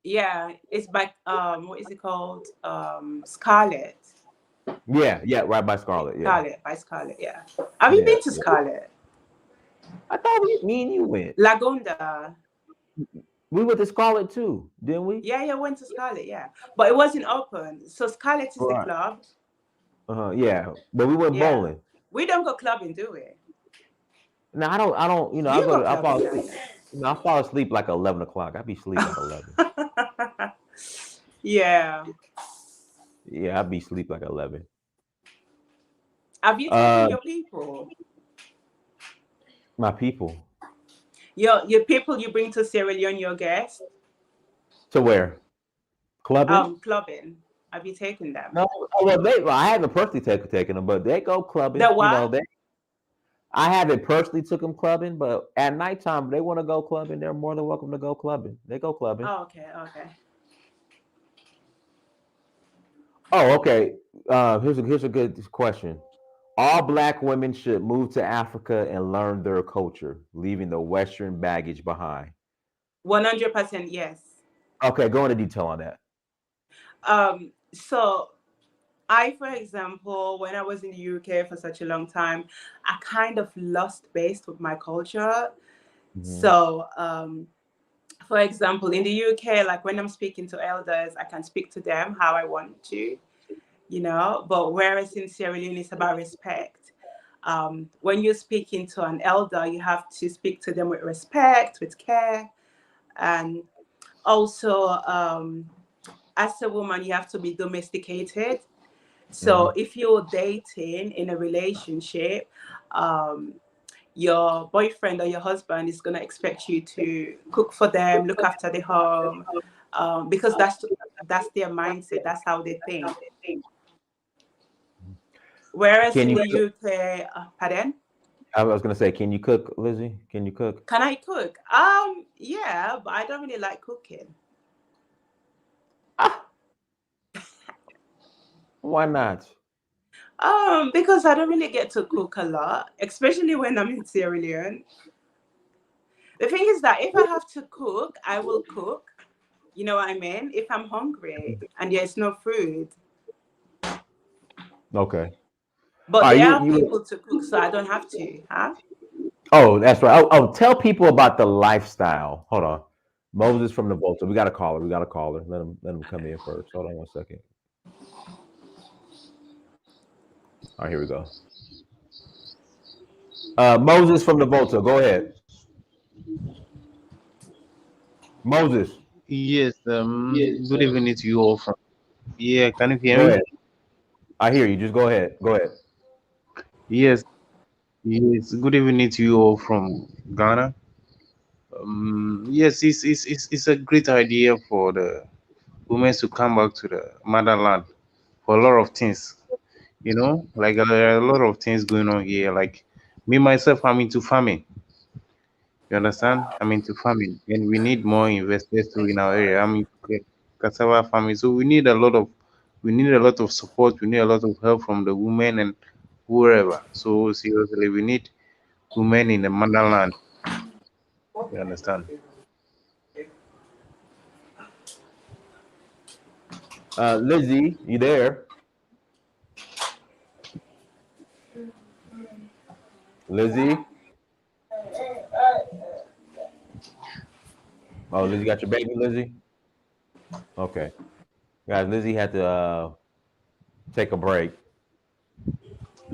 Yeah, it's by what is it called? Scarlet. Yeah, yeah, right by Scarlet. Yeah, Scarlet by Scarlet. Yeah. Have you yeah, been to yeah. Scarlet? I thought me and you went. Lagunda. We went to Scarlet too, didn't we? Yeah, yeah, went to Scarlet. Yeah, but it wasn't open. So Scarlet is the Right. club. Yeah, but we went Yeah, bowling. we don't go clubbing, do we? No, I don't. You know, You go I fall clubbing down asleep. You know, I fall asleep like 11 o'clock. I be asleep like 11. there. Yeah. Yeah, I be asleep like 11. Have you taken Uh, your people? my people. Your people you bring to Sierra Leone, your guests? To where? Clubbing? Clubbing. Have you taken them? No, well, I haven't personally taken them, but they go clubbing. The You know, what? I haven't personally took them clubbing, but at nighttime, if they want to go clubbing, they're more than welcome to go clubbing. They go clubbing. Oh, okay, okay. Oh, okay. Here's a good question. All Black women should move to Africa and learn their culture, leaving the Western baggage behind. 100% yes. Okay, go into detail on that. So I, for example, when I was in the UK for such a long time, I kind of lost base with my culture. Mhm. So, for example, in the UK, like when I'm speaking to elders, I can speak to them how I want to, but whereas in Sierra Leone, it's about respect. When you're speaking to an elder, you have to speak to them with respect, with care, and also, as a woman, you have to be domesticated. So Mhm. if you're dating in a relationship, um, your boyfriend or your husband is going to expect you to cook for them, look after the home, because that's their mindset. That's how they think. Whereas Can in you? the UK, pardon, I was gonna say, can you cook, Lizzie? Can you cook? can I cook? Yeah, but I don't really like cooking. Ah, why not? Because I don't really get to cook a lot, especially when I'm in Sierra Leone. The thing is that if I have to cook, I will cook. You know what I mean? If I'm hungry and there's no food. Okay. But All right, there you are you. people to cook, so I don't have to, huh? Oh, that's right. Tell people about the lifestyle. Hold on. Moses from the Volta. We got a caller. We got a caller. Let him come in first. Hold on one second. All right, here we go. Moses from the Volta. Go ahead. Moses, Yes, good evening to you all from. Yeah, can you hear go me? ahead. I hear you. Just go ahead. Go ahead. Yes, yes, good evening to you all from Ghana. Yes, it's a great idea for the women to come back to the motherland for a lot of things. Like there are a lot of things going on here. Like me myself, I'm into farming. You understand? I'm into farming, and we need more investors too in our area. I'm into cassava farming, so we need a lot of support. We need a lot of help from the women and whoever. So seriously, we need women in the motherland. You understand? Lizzie, you there? Lizzie? Oh, Lizzie got your baby, Lizzie? Okay. Guys, Lizzie had to take a break,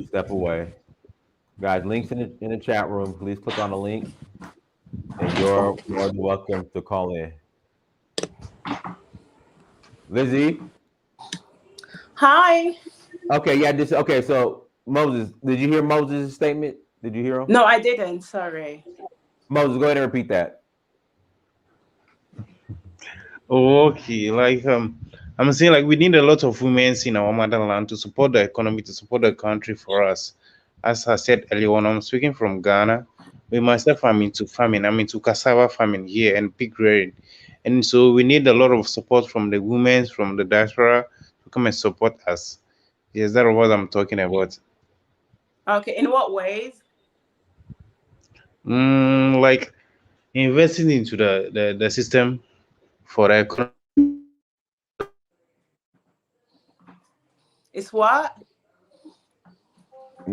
step away. Guys, links in the chat room. Please click on the links, and you're more than welcome to call in. Lizzie? Hi. Okay, yeah, okay, so Moses, did you hear Moses' statement? Did you hear him? No, I didn't. Sorry. Moses, go ahead and repeat that. Okay, like I'm saying, like we need a lot of women in our motherland to support the economy, to support the country for us. As I said earlier on, I'm speaking from Ghana. Me myself, I'm into farming. I'm into cassava farming here and pig rearing, and so we need a lot of support from the women from the diaspora to come and support us. Yes, that's what I'm talking about. Okay, in what ways? Like investing into the system for the economy to grow. It's what?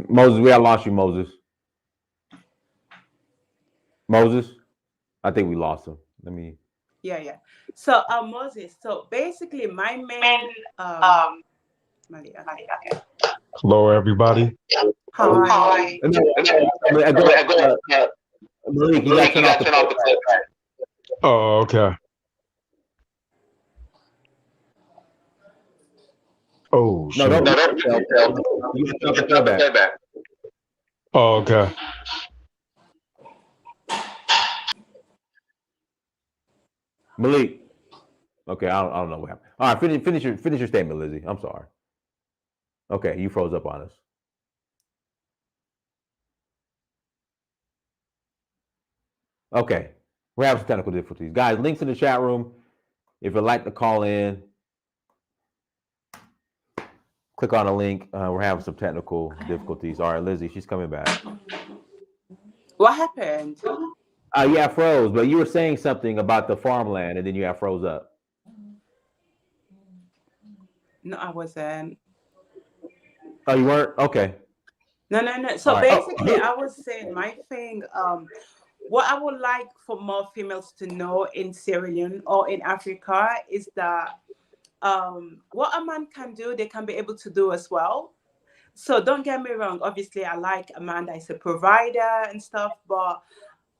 Moses, we have lost you, Moses. Moses, I think we lost him. Let me. Yeah, yeah. So, Moses. So basically, my main Mali. Okay. Hello, everybody. How are you? No, Malik, you got to turn off the playback. Oh, okay. Oh, No, don't shoot. mute yourself. You got to turn off the playback. Oh, okay. Malik. Okay, I don't know what happened. All right, finish your statement, Lizzie. I'm sorry. Okay, you froze up on us. Okay, we're having some technical difficulties, guys. Links in the chat room. If you'd like to call in, click on the link. We're having some technical difficulties. All right, Lizzie, she's coming back. What happened? Yeah, froze. But you were saying something about the farmland, and then you got froze up. No, I wasn't. Oh, you weren't? Okay. No, no, no. All So right. basically, I was saying my thing. What I would like for more females to know in Sierra Leone or in Africa is that what a man can do, they can be able to do as well. So don't get me wrong. Obviously, I like a man that is a provider and stuff, but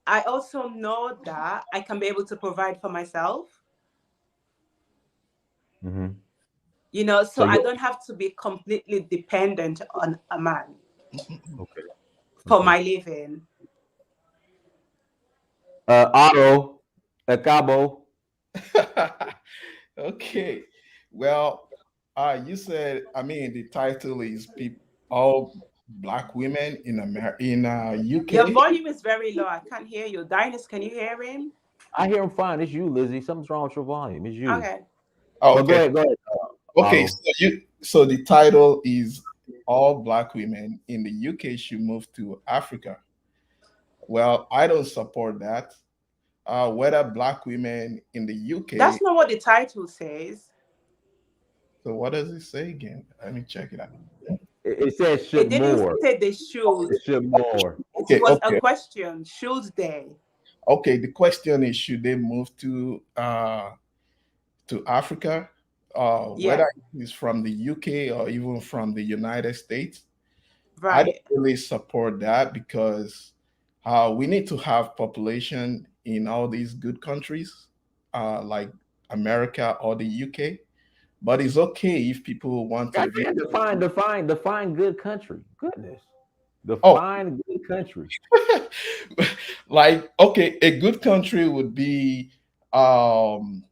I also know that I can be able to provide for myself. Mm-hmm. You know, so So I you don't have to be completely dependent on a man okay? for Okay. my living. Otto, Cabo. Okay. Well, you said, I mean, the title is All Black Women in Your UK. volume is very low. I can't hear you. Dinus, can you hear him? I hear him fine. It's you, Lizzie. Something's wrong with your volume. It's you. Okay. Oh, But go okay. ahead. Go ahead, Okay. Otto. So the title is All Black Women in the UK should move to Africa. Well, I don't support that. Whether black women in the UK, That's not what the title says. so what does it say again? Let me check it out. It says It should didn't more. say they should. It should more. It Okay, was a okay, question. Should they? okay. The question is, should they move to Africa, Yeah, whether it's from the UK or even from the United States. I don't right. really support that because we need to have population in all these good countries, like America or the UK. But it's okay if people want to be. Goddamn, define good country. Goodness. Oh, Define good country. like okay, a good country would be, when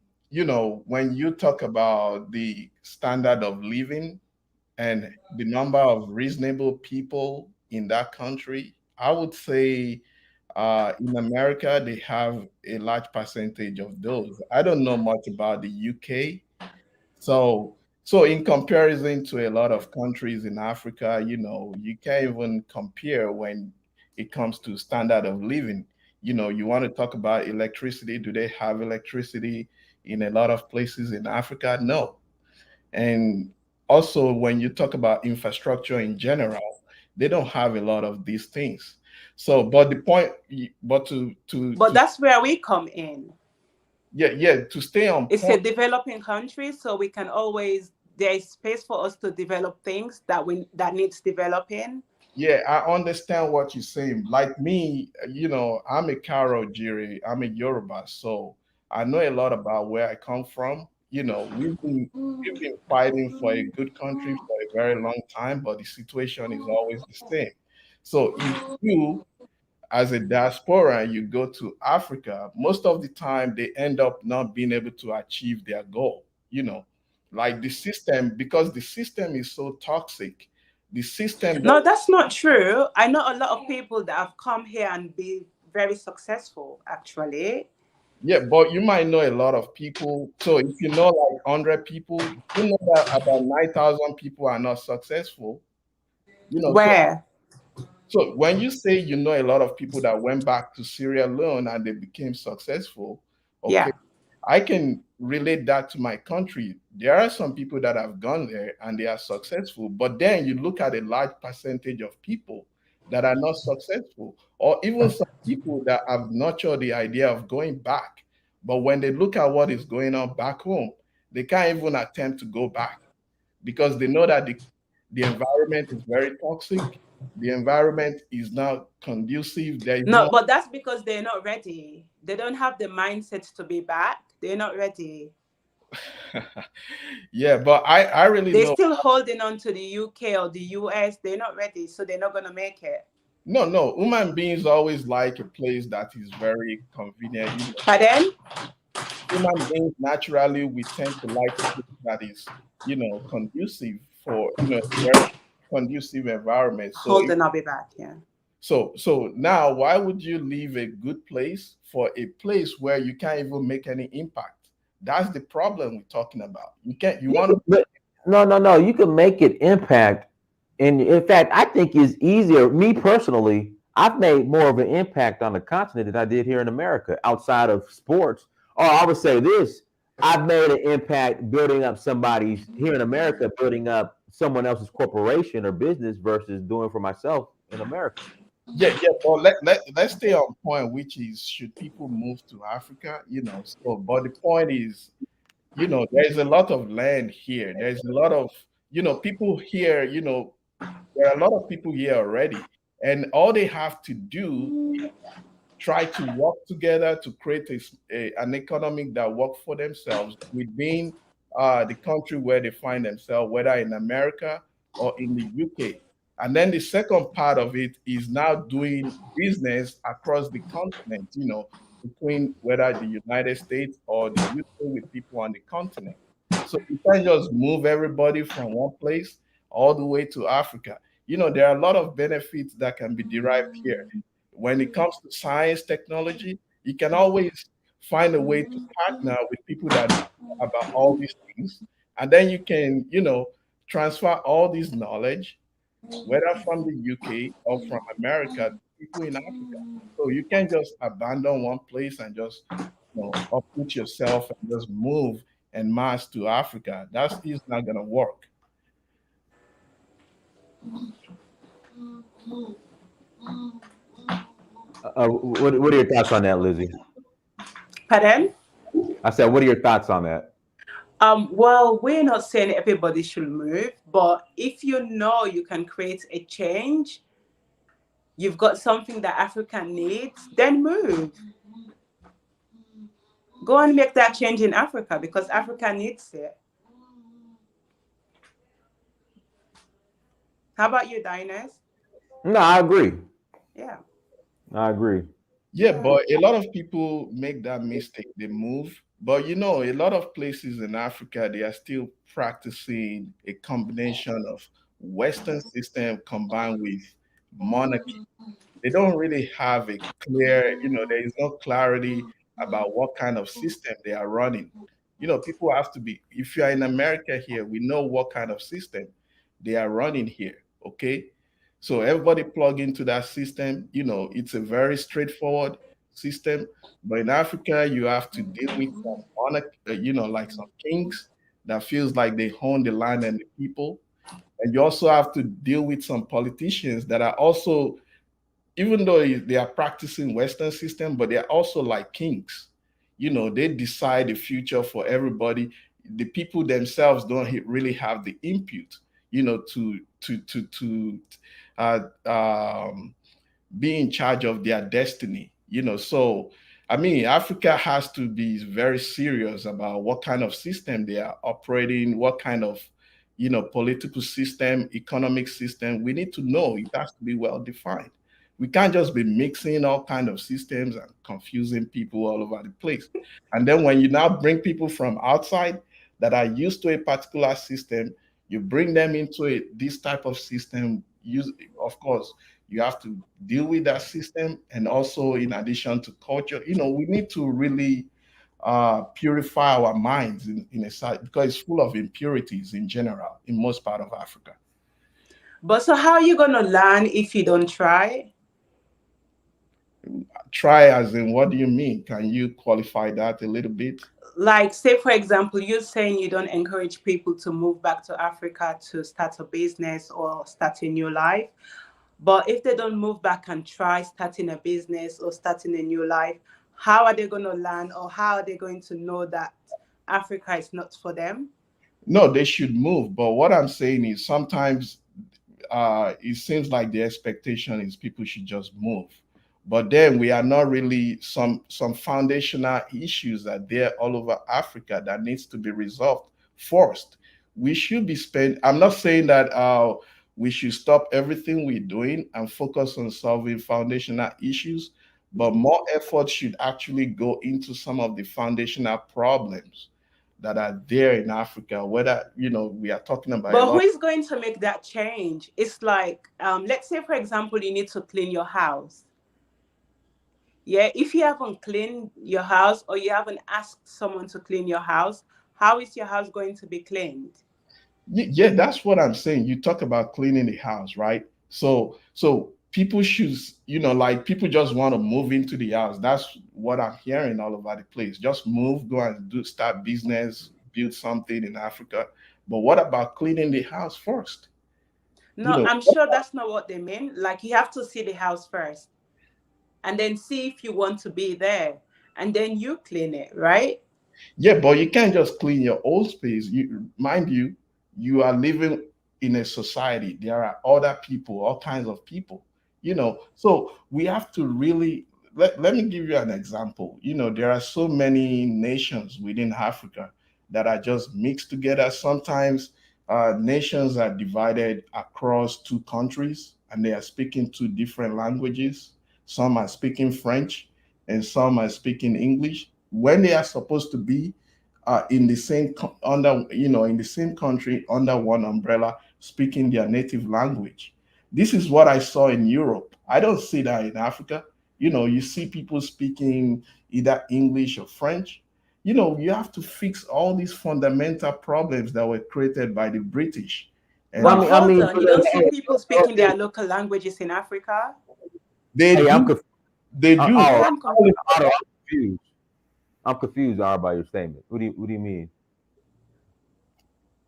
you talk about the standard of living and the number of reasonable people in that country, I would say in America they have a large percentage of those. I don't know much about the UK, so in comparison to a lot of countries in Africa, you can't even compare when it comes to standard of living. You want to talk about electricity? Do they have electricity in a lot of places in Africa? No. And also, when you talk about infrastructure in general, they don't have a lot of these things. So, but the point, but But that's where we come in. yeah, to stay on It's a point. developing country, so we can always there is space for us to develop things that needs developing. Yeah, I understand what you're saying. Like me, I'm a Karo Jiri, I'm a Yoruba, so I know a lot about where I come from. We've been fighting for a good country for a very long time, but the situation is always the same. So if you as a diaspora and you go to Africa, most of the time they end up not being able to achieve their goal. Like the system, because the system is so toxic. The system No, doesn't. that's not true. I know a lot of people that have come here and be very successful, actually. Yeah, but you might know a lot of people. So if you know like 100 people, you know that about 9,000 people are not successful. So Where? when you say you know a lot of people that went back to Sierra Leone and they became successful, okay, Yeah. I can relate that to my country. There are some people that have gone there and they are successful, but then you look at a large percentage of people that are not successful, or even some people that have nurtured the idea of going back. But when they look at what is going on back home, they can't even attempt to go back because they know that the environment is very toxic. The environment is not conducive. There is No, no. but that's because they're not ready. They don't have the mindset to be back. They're not ready. Yeah, but I really They're know. still holding on to the UK or the US. They're not ready, so they're not gonna make it. No. Human beings always like a place that is very convenient. Pardon? Human beings naturally we tend to like a place that is, conducive for, very conducive environment. So Hold on, I'll be back. Yeah. so now why would you leave a good place for a place where you can't even make any impact? That's the problem we're talking about. You can't you You want could, to. but no. You can make it impact, and in fact, I think it's easier. Me personally, I've made more of an impact on the continent than I did here in America, outside of sports. Or I would say this: I've made an impact building up somebody's here in America, building up someone else's corporation or business versus doing for myself in America. Yeah, but let's stay on point, which is should people move to Africa? So but the point is, there's a lot of land here. There's a lot of, people here, there are a lot of people here already. And all they have to do try to work together to create an economic that works for themselves within the country where they find themselves, whether in America or in the UK. And then the second part of it is now doing business across the continent, between whether the United States or the UK with people on the continent. So you can't just move everybody from one place all the way to Africa. There are a lot of benefits that can be derived here when it comes to science, technology, you can always find a way to partner with people that know about all these things. And then you can, transfer all this knowledge, whether from the UK or from America, to people in Africa. So you can't just abandon one place and just, uproot yourself and just move and mass to Africa. That is not going to work. What are your thoughts on that, Lizzie? Pardon? I said, what are your thoughts on that? Well, we're not saying everybody should move, but if you know you can create a change, you've got something that Africa needs, then move. Go and make that change in Africa because Africa needs it. How about you, Diners? No, I agree. Yeah. I agree. Yeah, but a lot of people make that mistake. They move. But a lot of places in Africa, they are still practicing a combination of Western system combined with monarchy. They don't really have a clear, there is no clarity about what kind of system they are running. People have to be, if you are in America here, we know what kind of system they are running here. Okay. So everybody plug into that system. It's a very straightforward system. But in Africa, you have to deal with some monarch, like some kings that feels like they own the land and the people. And you also have to deal with some politicians that are also, even though they are practicing Western system, but they're also like kings. They decide the future for everybody. The people themselves don't really have the input, to uh, um, be in charge of their destiny. So I mean, Africa has to be very serious about what kind of system they are operating, what kind of political system, economic system. We need to know. It has to be well defined. We can't just be mixing all kind of systems and confusing people all over the place. And then when you now bring people from outside that are used to a particular system, you bring them into this type of system. Use, of course, You have to deal with that system, and also in addition to culture, we need to really purify our minds in a side, because it's full of impurities in general in most part of Africa. But so how are you gonna learn if you don't try? Try as in, what do you mean? Can you qualify that a little bit? Like, say for example, you're saying you don't encourage people to move back to Africa to start a business or start a new life. But if they don't move back and try starting a business or starting a new life, how are they going to learn, or how are they going to know that Africa is not for them? No, they should move. But what I'm saying is, sometimes it seems like the expectation is people should just move, but then we are not really, some foundational issues are there all over Africa that needs to be resolved first. We should be spend I'm not saying that we should stop everything we're doing and focus on solving foundational issues, but more effort should actually go into some of the foundational problems that are there in Africa, whether we are talking about a But who lot. is going to make that change? It's like, let's say, for example, you need to clean your house. Yeah, if you haven't cleaned your house or you haven't asked someone to clean your house, how is your house going to be cleaned? Yeah, that's what I'm saying. You talk about cleaning the house, right? So people should, like, people just want to move into the house. That's what I'm hearing all over the place. Just move, go and start business, build something in Africa. But what about cleaning the house first? You No, know, I'm sure that's not what they mean. Like, you have to see the house first and then see if you want to be there, and then you clean it, right? Yeah, but you can't just clean your old space. Mind you, you are living in a society. There are other people, all kinds of people. So we have to really, let me give you an example. There are so many nations within Africa that are just mixed together. Sometimes nations are divided across two countries and they are speaking two different languages. Some are speaking French and some are speaking English when they are supposed to be in the same under in the same country under one umbrella, speaking their native language. This is what I saw in Europe. I don't see that in Africa. You see people speaking either English or French. You have to fix all these fundamental problems that were created by the British. Well, But And hold on, you don't see hey, people speaking their local languages in Africa? they hey, I'm do, conf- they do. Yeah, oh, I'm confused. I'm confused. I'm confused, Ara, by your statement. What do you mean?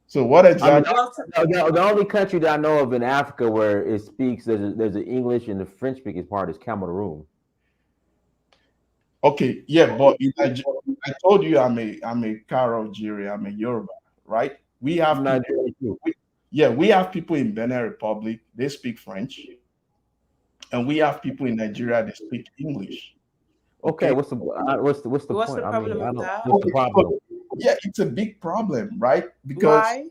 So what I mean, exactly? Well, the only country that I know of in Africa where it speaks there's an English and the French speaking part is Cameroon. Okay, yeah, but in Nigeria, I told you I'm a Karo Jiri, I'm a Yoruba, right? We have people, Nigeria too. yeah, we have people in Benin Republic, they speak French, and we have people in Nigeria that speak English. Okay, Okay. what's the what's point? the I mean, problem I with don't. that? What's the Okay, problem? so yeah, it's a big problem, right? Because Why?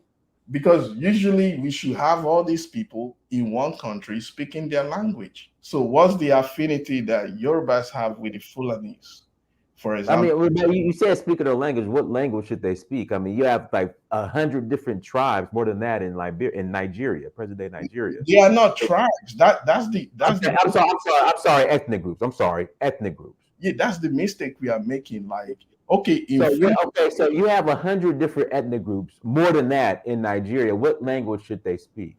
because usually we should have all these people in one country speaking their language. So what's the affinity that Yorubas have with the Fulanis, for I example? mean, you said speaking their language. What language should they speak? I mean, you have like 100 different tribes, more than that in Nigeria, present day Nigeria. They are not tribes. That's the I'm sorry. Ethnic groups. I'm sorry, ethnic groups. yeah, that's the mistake we are making. Like, okay, in So yeah, free okay. So you have 100 different ethnic groups, more than that in Nigeria. What language should they speak?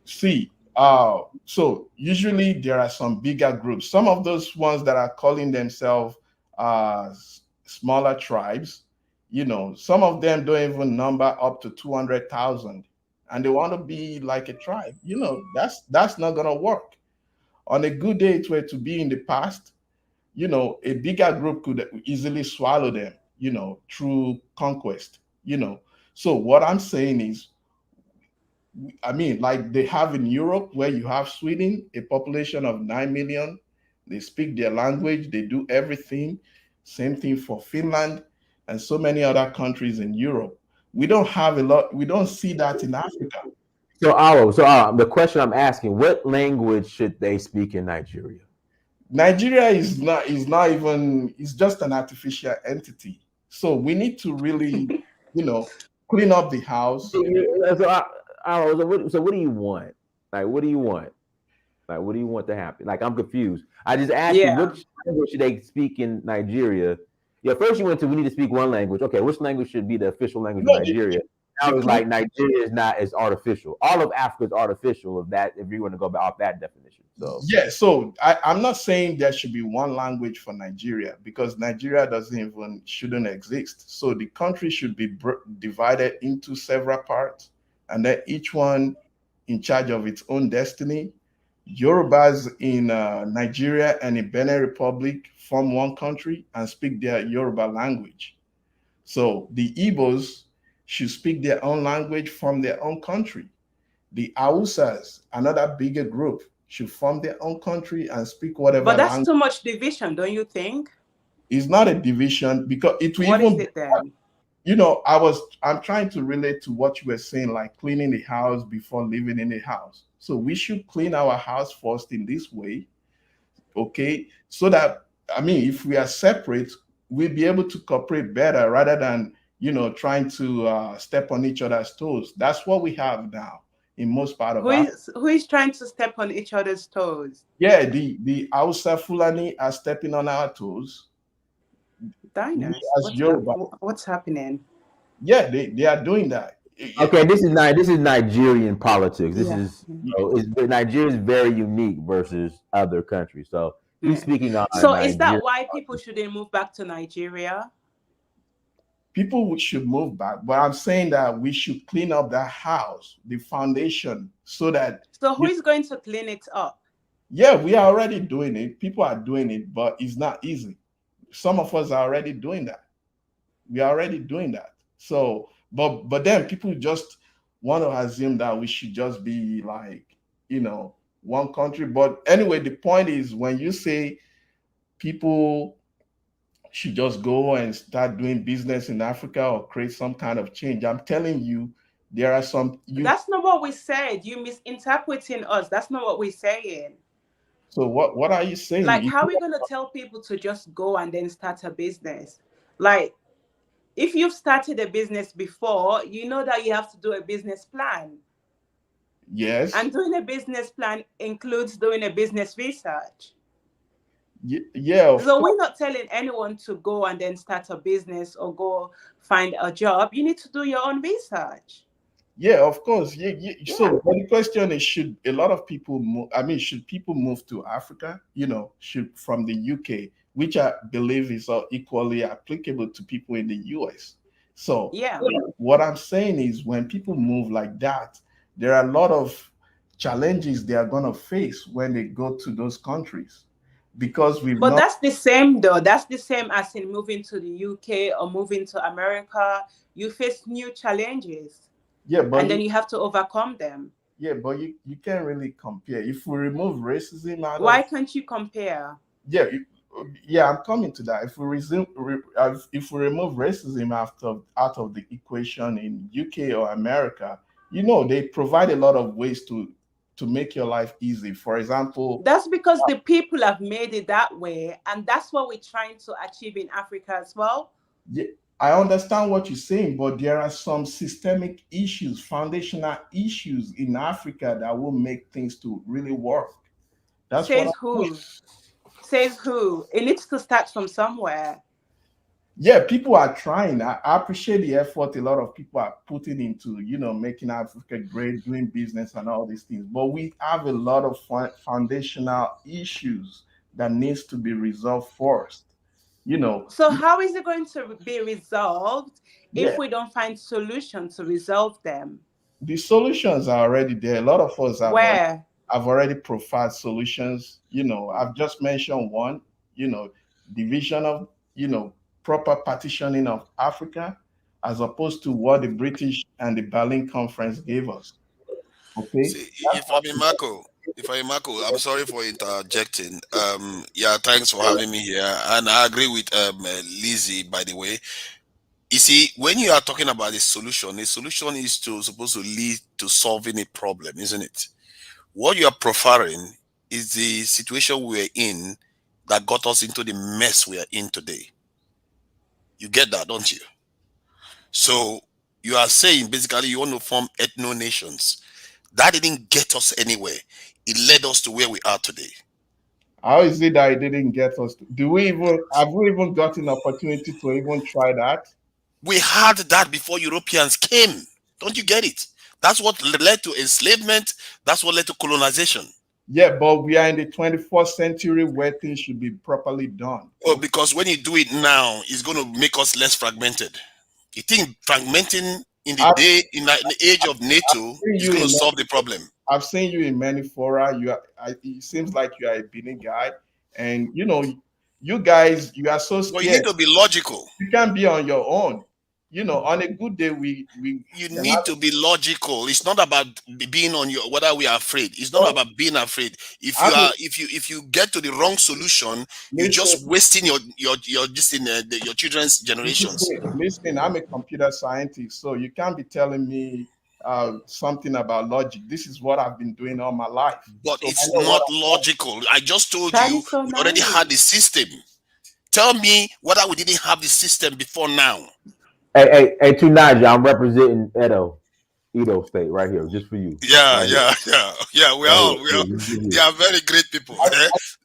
see, so usually there are some bigger groups. Some of those ones that are calling themselves smaller tribes, some of them don't even number up to 200,000, and they want to be like a tribe. That's not gonna work. On a good day, it were to be in the past, a bigger group could easily swallow them, through conquest, So what I'm saying is, I mean, like they have in Europe, where you have Sweden, a population of 9 million. They speak their language, they do everything. Same thing for Finland and so many other countries in Europe. We don't have a lot, we don't see that in Africa. The question I'm asking: what language should they speak in Nigeria? Nigeria is not even, it's just an artificial entity. So we need to really, you know, clean up the house. So, so what do you want? Like, what do you want? Like, what do you want to happen? Like, I'm confused. I just asked you Yeah. which language should they speak in Nigeria. Yeah, first you went to we need to speak one language. Okay, which language should be the official language of No, Nigeria? the Now it's point. like Nigeria is not as artificial. All of Africa is artificial. Of that, if you want to go off that definition. So Yeah, so I'm not saying there should be one language for Nigeria because Nigeria doesn't even shouldn't exist. So the country should be divided into several parts, and then each one in charge of its own destiny. Yorubas in Nigeria and in Benin Republic form one country and speak their Yoruba language. So the Igbos should speak their own language from their own country. The Hausas, another bigger group, should form their own country and speak But whatever that's language. too much division, don't you think? It's not a division because it will What is even, it then? I'm trying to relate to what you were saying, like cleaning the house before living in the house. So we should clean our house first in this way, okay? So that, I mean, if we are separate, we'll be able to cooperate better rather than, trying to step on each other's toes. That's what we have now in most part of Africa. Who is trying to step on each other's toes? Yeah, the Hausa Fulani are stepping on our toes. We Diners. as Yoruba, What's happening? yeah, they are doing that. okay, this is Nigerian politics. This Yeah. is Nigeria is very unique versus other countries. So he's Yeah. speaking on So is Nigeria. that why people shouldn't move back to Nigeria? People should move back, but I'm saying that we should clean up the house, the foundation, so that So who is going to clean it up? yeah, we are already doing it. People are doing it, but it's not easy. Some of us are already doing that. We are already doing that. So, but then people just want to assume that we should just be like, one country. But anyway, the point is when you say people should just go and start doing business in Africa or create some kind of change, I'm telling you, there are some you. That's not what we said. You misinterpreting us. That's not what we're saying. So what are you saying? Like, how are we going to tell people to just go and then start a business? Like, if you've started a business before, you know that you have to do a business plan. Yes. And doing a business plan includes doing a business research. Yeah, of So course. we're not telling anyone to go and then start a business or go find a job. You need to do your own research. Yeah, of course. Yeah, yeah. Yeah. So, but the question is, should a lot of people move? I mean, should people move to Africa? Should from the UK, which I believe is equally applicable to people in the US. So, Yeah. what I'm saying is, when people move like that, there are a lot of challenges they are going to face when they go to those countries because we've But not. that's the same though. That's the same as in moving to the UK or moving to America. You face new challenges Yeah, but and then you have to overcome them. you can't really compare. If we remove racism out Why of can't you compare? yeah, yeah, I'm coming to that. If we remove racism out of the equation in UK or America, they provide a lot of ways to make your life easy. For example, That's because the people have made it that way, and that's what we're trying to achieve in Africa as well. yeah, I understand what you're saying, but there are some systemic issues, foundational issues in Africa that will make things to really work. That's what Says I'm saying. who? Says who? It needs to start from somewhere. Yeah, people are trying. I appreciate the effort a lot of people are putting into, making Africa great, doing business and all these things. But we have a lot of foundational issues that needs to be resolved first. You know, So how is it going to be resolved yeah, if we don't find solutions to resolve them? the solutions are already there. A lot of us Where? have already provided solutions. I've just mentioned one. Division of proper partitioning of Africa, as opposed to what the British and the Berlin Conference gave us. Okay, See, if I'm Marco, I'm sorry for interjecting. Yeah, thanks for having me here, and I agree with Lizzie. By the way, you see, when you are talking about a solution is to supposed to lead to solving a problem, isn't it? What you are preferring is the situation we're in that got us into the mess we are in today. You get that, don't you? So you are saying basically you want to form ethno nations. That didn't get us anywhere. It led us to where we are today. How is it that it didn't get us? Do we even have we even got an opportunity to even try that? We had that before Europeans came. Don't you get it? That's what led to enslavement. That's what led to colonization. Yeah, but we are in the 21st century where things should be properly done. Well, because when you do it now, it's going to make us less fragmented. You think fragmenting in the I've, day, in the age of NATO, seen is you going to in solve the problem? I've seen you in many fora. It seems like you are a Benin guy, and you guys, you are so Well, you need scared. to be logical. You can't be on your own. On a good day, we You can need to be logical. It's not about being on your whether we are afraid. It's not have. about being afraid. If you I'm a, are, if you get to the wrong solution, you're just listen, wasting your just in your children's generations. listen. I'm a computer scientist, so you can't be telling me something about logic. This is what I've been doing all my life, But so I it's know what not logical. I just told That you is so we already had the nice. system. Tell me whether we didn't have the system before now. Hey, tonight, I'm representing Edo State right here, just for you, Yeah, right here, yeah, yeah, yeah. right here. We Yeah, are. just for They you. are very great people.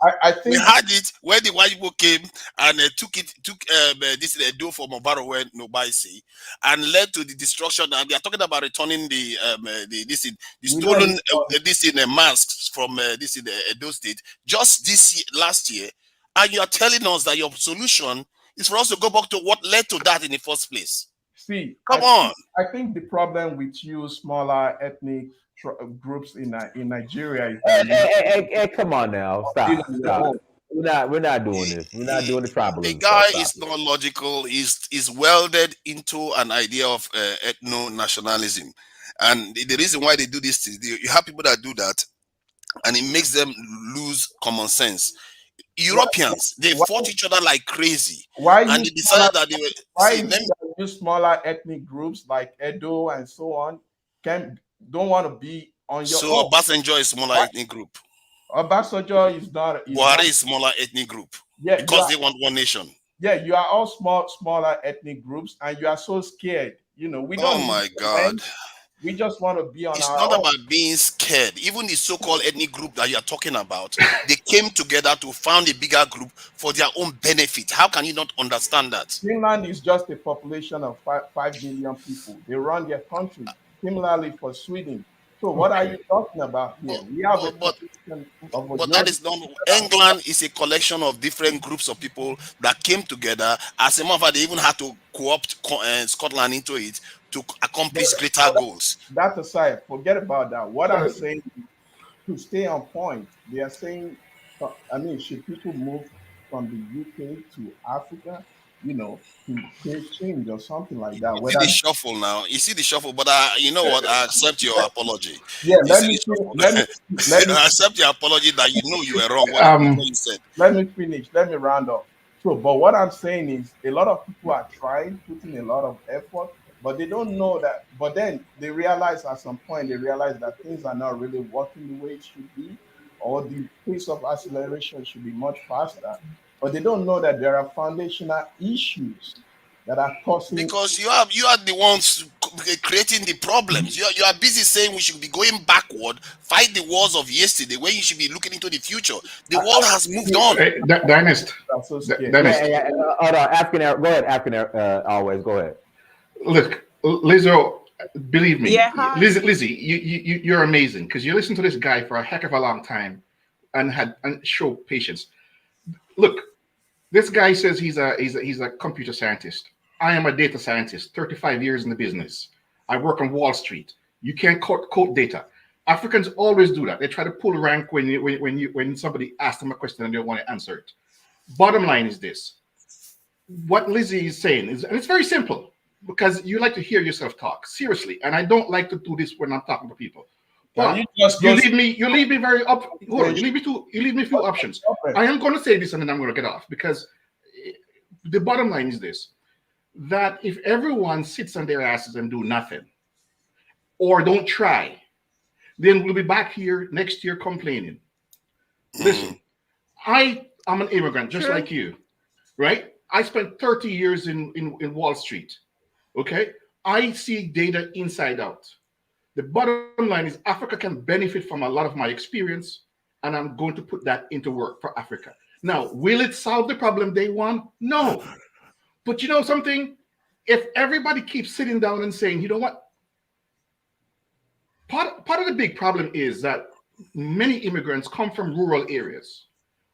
I, I We think. had it when the white people came and took this do for Mobaro when nobody see and led to the destruction. And they are talking about returning the We don't stolen need all this in masks from this in Edo State just this year, last year, and you are telling us that your solution is for us to go back to what led to that in the first place. See, Come on. I think the problem with you smaller ethnic groups in Nigeria is that Hey, come on now, you're stop, on your stop. own. We're not doing this. We're not doing the The tribalism guy stuff. Stop is it. not logical. Is welded into an idea of ethno-nationalism, and the reason why they do this is you have people that do that, and it makes them lose common sense. Why, Europeans, they why, fought each other like crazy, why and you they smaller decided that they were why see is them. it that you smaller ethnic groups like Edo and so on can don't want to be on your So own? Obasanjo is smaller Why ethnic group. Obasanjo is not Buhari is smaller ethnic group yeah you because are they want one nation. yeah you are all smaller ethnic groups and you are so scared. We Oh don't need my to God. blend. We just want to be on It's our not own. about being scared. Even the so-called ethnic group that you are talking about, they came together to found a bigger group for their own benefit. How can you not understand that? Finland is just a population of 5 million people. They run their country. Similarly for Sweden. So what are you Okay. talking about But here? We have a but population of but that majority is not. people. England is a collection of different groups of people that came together. As a matter of fact, they even had to co-opt Scotland into it to accomplish greater goals. That aside, forget about that. What I'm saying is to stay on point, they are saying, I mean, should people move from the UK to Africa, to create change or something like that? You see the Whether shuffle now. You see the shuffle, but you know what? I accept your apology. yeah, You let see me the fin- let me shuffle. let me I accept your apology that you know you were wrong with what Um, you said. let me finish. Let me round up. So, but what I'm saying is a lot of people are trying, putting a lot of effort, but they don't know that. But then they realize at some point, they realize that things are not really working the way it should be, or the pace of acceleration should be much faster. But they don't know that there are foundational issues that are causing. Because you are the ones creating the problems. You are busy saying we should be going backward, fight the wars of yesterday, when you should be looking into the future. The world has moved on. hey, Dynast, Are so scared. Yeah, Dynast. hold on. Go ahead, African. Always go ahead. Look, Lizzo, believe me, Yeah, hi. Lizzie, you're amazing because you listened to this guy for a heck of a long time and show patience. Look, this guy says he's a computer scientist. I am a data scientist, 35 years in the business. I work on Wall Street. You can't quote data. Africans always do that. They try to pull rank when somebody asks them a question and they don't want to answer it. Bottom line is this: what Lizzie is saying is, and it's very simple because you like to hear yourself talk seriously, and I don't like to do this when I'm talking to people. Can you But just you go leave me, you leave me very up. Hold on, straight? you leave me a few options. I am going to say this, and then I'm going to get off because the bottom line is this: that if everyone sits on their asses and do nothing or don't try, then we'll be back here next year complaining. Mm. Listen, I am an immigrant just True. like you, right? I spent 30 years in Wall Street. Okay. I see data inside out. The bottom line is Africa can benefit from a lot of my experience, and I'm going to put that into work for Africa. Now, will it solve the problem day one? No. But you know something? If everybody keeps sitting down and saying, you know what? Part of the big problem is that many immigrants come from rural areas.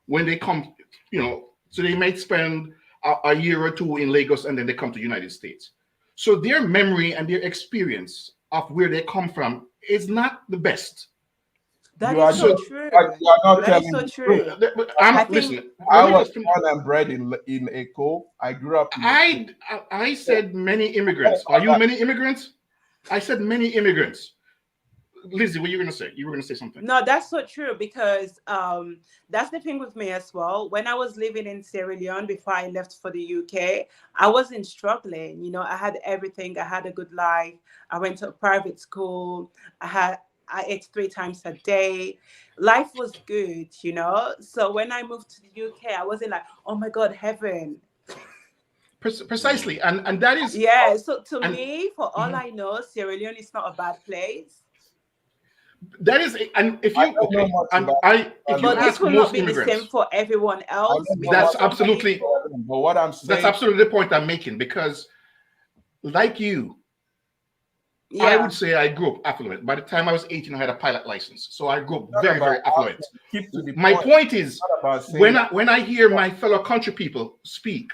When they come, so they might spend a year or two in Lagos and then they come to the United States. So their memory and their experience of where they come from is not the best. That You is are so just, true. you are not That is telling so the truth. true. I I'm think listen. Let I me was just. born and bred in Eco. I grew up in Eco. I said many immigrants. Are you many immigrants? I said many immigrants. Lizzie, what you were gonna say? You were gonna say something. no, that's so true because that's the thing with me as well. When I was living in Sierra Leone before I left for the UK, I wasn't struggling. I had everything. I had a good life. I went to a private school. I ate 3 times a day. Life was good. So when I moved to the UK, I wasn't like, oh my God, heaven. Precisely, and that is Yeah. So to and me, for all mhm. I know, Sierra Leone is not a bad place. That is, and if I you don't know okay, much and about I if Sierra you But Leone. this ask will not most be the same immigrants, for everyone I else don't know because that's much some about absolutely Sierra people. Leone, but what I'm that's saying, absolutely the point I'm making because, like you, I would Yeah. say I grew up affluent. By the time I was 18, I had a pilot license, so I grew up it's not very, about very affluent. accent. Keep to the My point. point It's is, not about saying when I hear my fellow country people speak,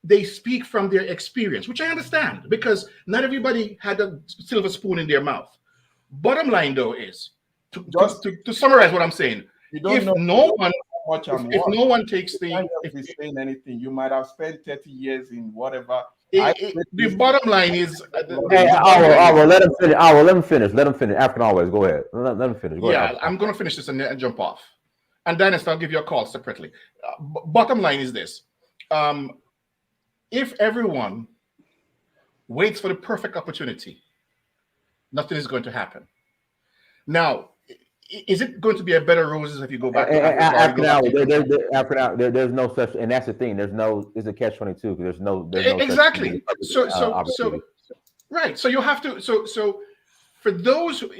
they speak from their experience, which I understand because not everybody had a silver spoon in their mouth. Bottom line, though, is just to summarize what I'm saying. you don't If know no one, how much I'm if worth. no one takes You can't the, just be saying anything. You might have spent 30 years in whatever. I it, spent the this bottom line is Hey, the bottom line is let him finish. Let him finish. Let him finish. African always. Go ahead. Let him finish. Go ahead. yeah. I'm gonna finish this and jump off, and Dennis, I'll give you a call separately. Bottom line is this: um, if everyone waits for the perfect opportunity, nothing is going to happen. Now, is it going to be a better roses if you go back to Africa or you go African back hour. to your country? African hour. There's no such, and that's the thing. There's no. It's a catch 22 because there's no such thing as Exactly. a perfect opportunity. Right. So you have to. So for those who,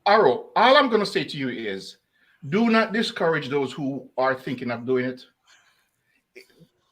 Aro, all I'm going to say to you is, do not discourage those who are thinking of doing it.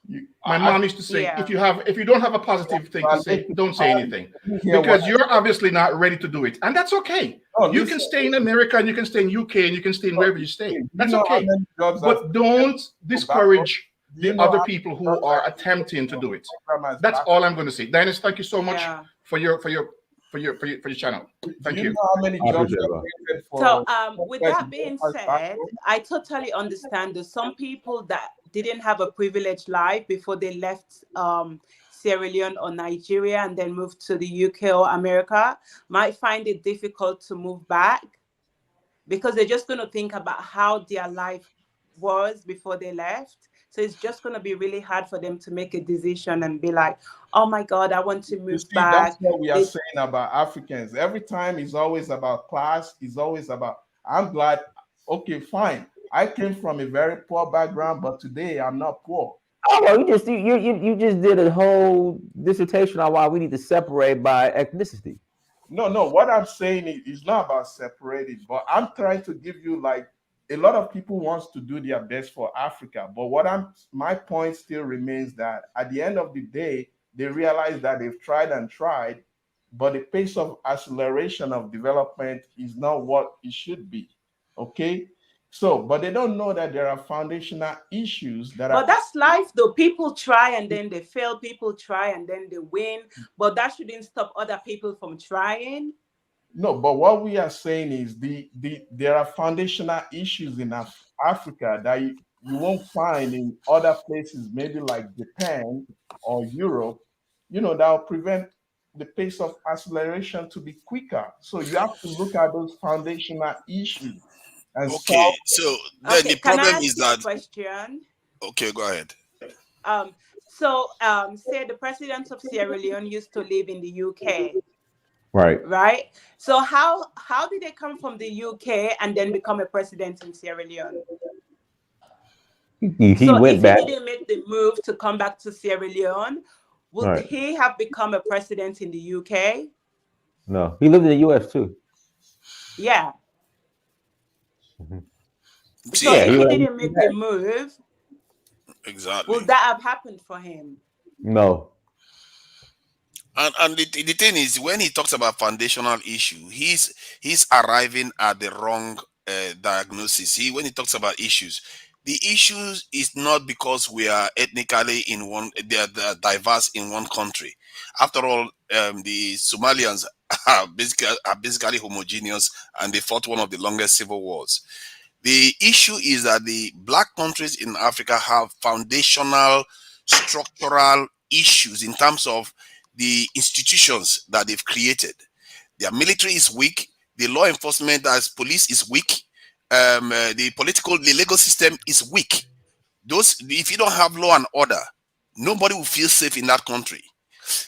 you, My mom used to say, Yeah. if you don't have a positive thing to but say, listen, don't say anything, you hear what because you're obviously not ready to do it, and that's okay. no You can listen, stay in America, and you can stay in UK, and you can stay in wherever you stay. do you That's know how okay. many jobs have But don't go back home? discourage Do you the know other how people many who jobs are are attempting to do it. programmers That's back? all I'm going to say. Dennis, thank you so much Yeah. for your channel. Do Thank you you. know how many I jobs appreciate it, are bro. created So for with fresh that being workers back said, home? I totally understand that some people that didn't have a privileged life before they left Sierra Leone or Nigeria and then moved to the UK or America might find it difficult to move back because they're just going to think about how their life was before they left. So it's just going to be really hard for them to make a decision and be like, oh my God, I want to You move see, that's back. what we are They, saying about Africans. Every time it's always about class, it's always about, I'm glad, okay, fine. I came from a very poor background, but today I'm not poor. Oh, well, you just did a whole dissertation on why we need to separate by ethnicity. No, no, what I'm saying is it's not about separating, but I'm trying to give you like a lot of people wants to do their best for Africa. But my point still remains that at the end of the day, they realize that they've tried and tried, but the pace of acceleration of development is not what it should be. Okay. So, but they don't know that there are foundational issues that but are that's life though. People try and then they fail. People try and then they win. But that shouldn't stop other people from trying. no, but what we are saying is there are foundational issues in Africa that you won't find in other places, maybe like Japan or Europe, that will prevent the pace of acceleration to be quicker. So you have to look at those foundational issues and Okay, solve. so then Okay, the can problem I is ask you a that question? okay, go ahead. Um, say the president of Sierra Leone used to live in the UK, Right. right? So how did they come from the UK and then become a president in Sierra Leone? He So went if he back. didn't make the move to come back to Sierra Leone, All would right. he have become a president in the UK? No, he lived in the U.S. too. Yeah. Mhm. So Yeah, See, he if he would didn't have. make the move, exactly. would that have happened for him? No. And the thing is, when he talks about foundational issue, he's arriving at the wrong diagnosis. When he talks about issues, the issues is not because we are ethnically in one, they are diverse in one country. After all, the Somalians are basically homogeneous, and they fought one of the longest civil wars. The issue is that the black countries in Africa have foundational structural issues in terms of the institutions that they've created. Their military is weak. The law enforcement as police is weak. The legal system is weak. If you don't have law and order, nobody will feel safe in that country.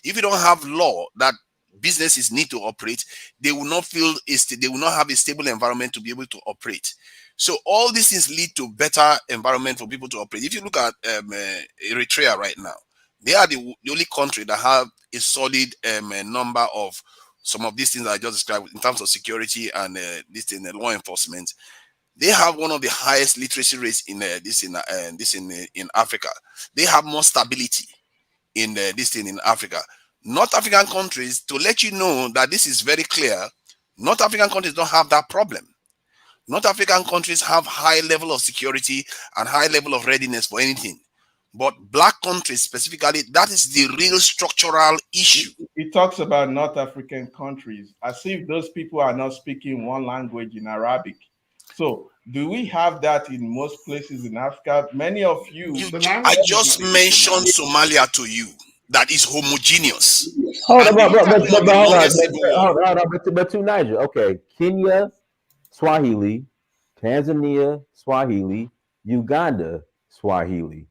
If you don't have law that businesses need to operate, they will not they will not have a stable environment to be able to operate. So all these things lead to better environment for people to operate. If you look at Eritrea right now, they are the only country that have a solid number of some of these things I just described in terms of security and this in law enforcement. They have one of the highest literacy rates in in Africa. They have more stability in this thing in Africa. North African countries, to let you know that this is very clear, North African countries don't have that problem. North African countries have high level of security and high level of readiness for anything. But black countries specifically, that is the real structural issue. He talks about North African countries as if those people are not speaking one language in Arabic. So, do we have that in most places in Africa? Many of you, The I language is not just the issue, mentioned man. Somalia to you, that is homogeneous, Hold on, and they fought one of the hold on, longest civil war. hold on, but to Niger. Okay, Kenya, Swahili, Tanzania, Swahili, Uganda, Swahili,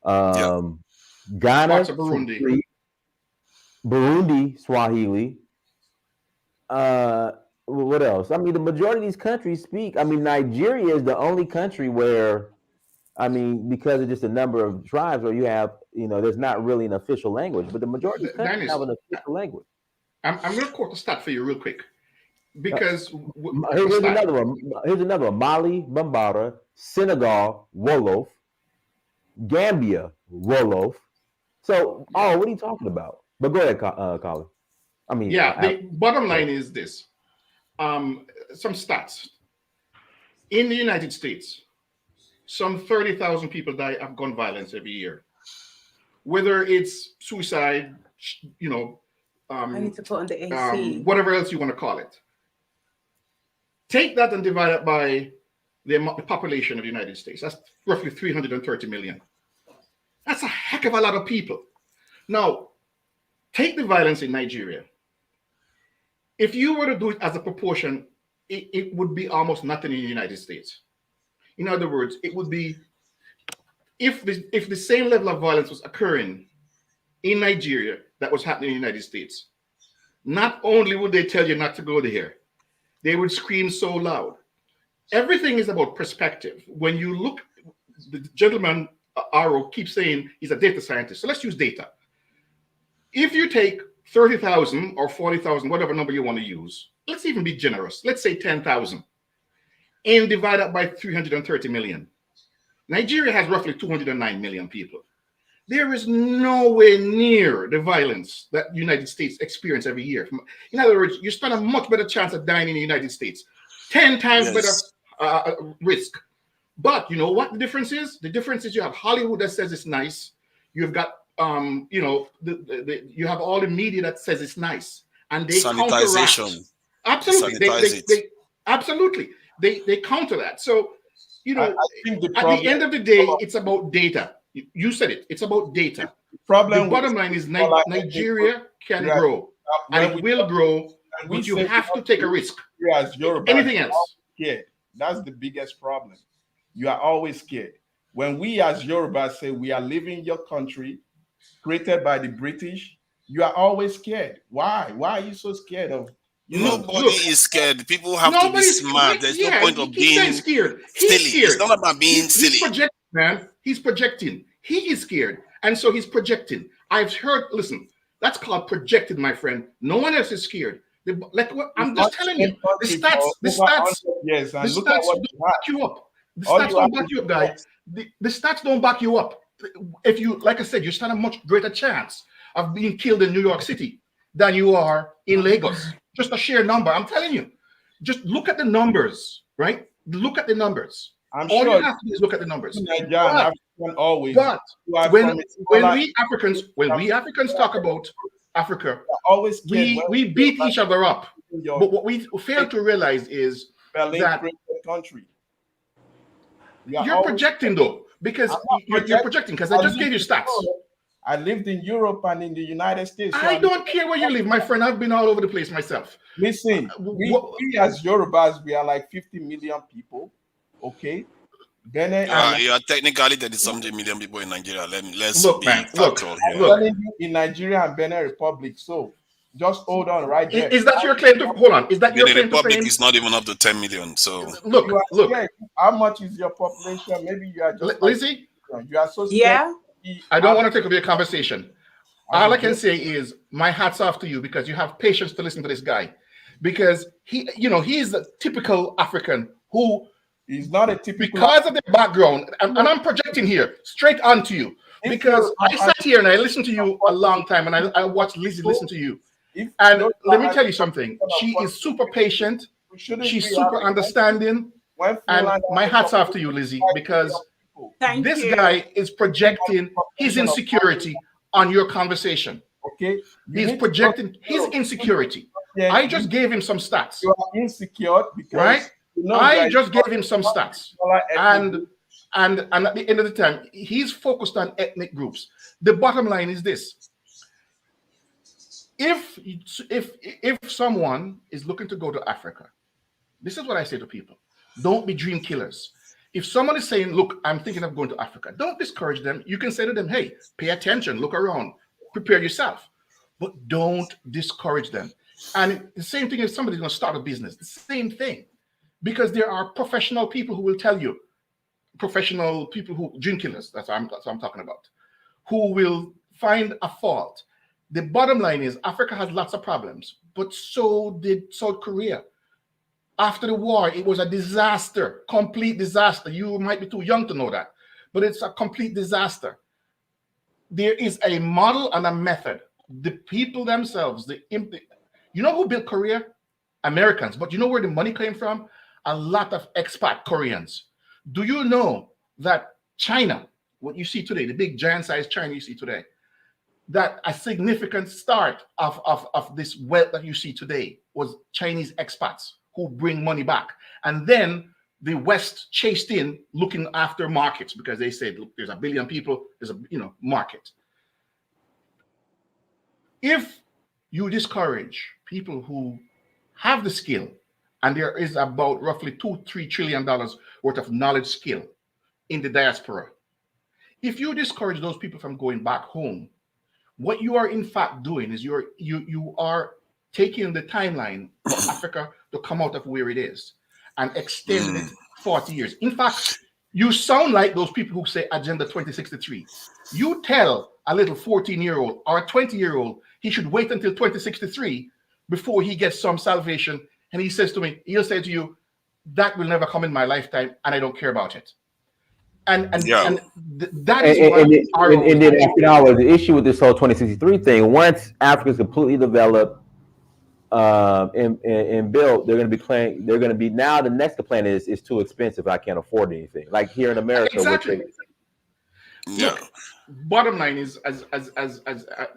Yeah. um, Parts Ghana, of Burundi. Swahili, Burundi, Swahili. Uh, what else? I mean, the majority of these countries speak. I mean, Nigeria is the only country where, I mean, because of just the number of tribes, where you have, there's not really an official language, but the majority of these countries have Dennis, an official language. I'm going to quote a stat for you real quick Uh, because a Here's stat. another one. Here's another one. Mali, Bambara, Senegal, Wolof, Gambia, Wolof. So, Yeah. what are you talking about? But go ahead, Colin. I mean, Yeah. The bottom line is this. Some stats. In the United States, some 30,000 people die of gun violence every year. Whether it's suicide, you know, I need to put on the AC. whatever else you want to call it. Take that and divide it by the population of the United States. That's roughly 330 million. That's a heck of a lot of people. Now, take the violence in Nigeria. If you were to do it as a proportion, it would be almost nothing in the United States. In other words, it would be if the same level of violence was occurring in Nigeria that was happening in the United States, not only would they tell you not to go there, they would scream so loud. Everything is about perspective. When you look, the gentleman Aro keeps saying he's a data scientist. So let's use data. If you take 30,000 or 40,000, whatever number you want to use, let's even be generous. Let's say 10,000 and divide that by 330 million. Nigeria has roughly 209 million people. There is nowhere near the violence that the United States experience every year. In other words, you stand a much better chance of dying in the United States, 10 times better Yes. risk. But you know what the difference is? The difference is you have Hollywood that says it's nice. You've got you have all the media that says it's nice, and they counteract. Sanitization. They Absolutely, sanitize it. absolutely they counter that. So you I know, think the at problem, the end of the day, it's about data. You said it. It's about data. The problem with bottom line is all Nigeria can yeah, grow, and when it we will grow, and we but you say have to take a risk. you as Yoruba, Anything else? scared. That's the biggest problem. You are always scared. When we as Yoruba say we are leaving your country, created by the British, you are always scared. Why? Why are you so scared of, Nobody Look, is scared. People have to be nobody's. smart. There's no Yeah, point he of keeps saying being scared. He's silly. It's scared. not about being He's silly. projecting, man. He's projecting. He is scared. And so he's projecting. I've heard, listen, that's called projected, my friend. No one else is scared. Like what It's I'm not just telling the you, same country for the over stats, 100 years, the and look at stats what don't you have. back you up. The All stats you have don't back is you up, the guy. West. The stats don't back you up. If you, like I said, you stand a much greater chance of being killed in New York City than you are in Lagos. Just a sheer number. I'm telling you. Just look at the numbers, right? Look at the numbers. I'm All you sure have to do is look at the numbers. Nigeria and But African always. but You are when from a similar. we Africans talk about Africa, Always scared when we beat each other up. your But what we fail to realize is Berlin that created country. You are you're always. projecting though, because I'm not you're projecting. Because I just gave you stats. I lived in Europe and in the United States. So I don't care where you live, my friend. I've been all over the place myself. Listen, we as Yorubas, we are like 50 million people. Okay. Benin and Yeah, technically there is something million people in Nigeria. Let's Look, be man, look, factual I'm here. telling you, in Nigeria and Benin Republic. So just hold on right there. Is that your claim to hold on? Is that your Benin claim to Republic fame? is not even up to 10 million. So Look, You are look, scared. How much is your population? Maybe you are just like Lizzie, you are so scared. Yeah. I don't want to take over your conversation. As All a I can joke. say is my hats off to you because you have patience to listen to this guy. Because he, he's a typical African who, He's not a typical. because of the background, and I'm projecting here straight onto you. If Because you're I sat here and I listened to you a long time, and I watched Lizzie listen to you. if And Yoruba let me has tell you something. She is super patient. we shouldn't She's be super having- understanding. when And Finland my has a hats off to you, population Lizzie, of 5 because million people, Thank this you. guy is projecting his insecurity on your conversation. okay, you He's need to projecting go to his Europe. insecurity. Yeah, I just gave him some stats, you are insecure because right? you know you I are just gave him some stats. And ethnic. and at the end of the time, he's focused on ethnic groups. The bottom line is this: if someone is looking to go to Africa, this is what I say to people: don't be dream killers. If someone is saying, "Look, I'm thinking of going to Africa," don't discourage them. You can say to them, "Hey, pay attention, look around, prepare yourself," but don't discourage them. And the same thing if somebody's going to start a business, the same thing, because there are professional people who will tell you, professional people who dream killers. That's what I'm talking about, who will find a fault. The bottom line is Africa has lots of problems, but so did South Korea. After the war, it was a disaster, complete disaster. You might be too young to know that, but it's a complete disaster. There is a model and a method. The people themselves, you know who built Korea? Americans. But you know where the money came from? A lot of expat Koreans. Do you know that China, what you see today, the big giant sized China you see today, that a significant start of this wealth that you see today was Chinese expats who bring money back. And then the West chased in looking after markets because they said, look, there's a billion people, there's a market. If you discourage people who have the skill, and there is about roughly $2-3 trillion worth of knowledge skill in the diaspora, if you discourage those people from going back home, what you are in fact doing is you are taking the timeline for Africa to come out of where it is and extending it 40 years. In fact, you sound like those people who say Agenda 2063. You tell a little 14-year-old or a 20-year-old he should wait until 2063 before he gets some salvation. And he'll say to you, that will never come in my lifetime, and I don't care about it. And that is and then after hours, the issue with this whole 2063 thing, once Africa's completely developed and built, they're going to be playing. They're going to be now. The next complaint is too expensive. I can't afford anything. Like here in America, exactly. Look, bottom line is, as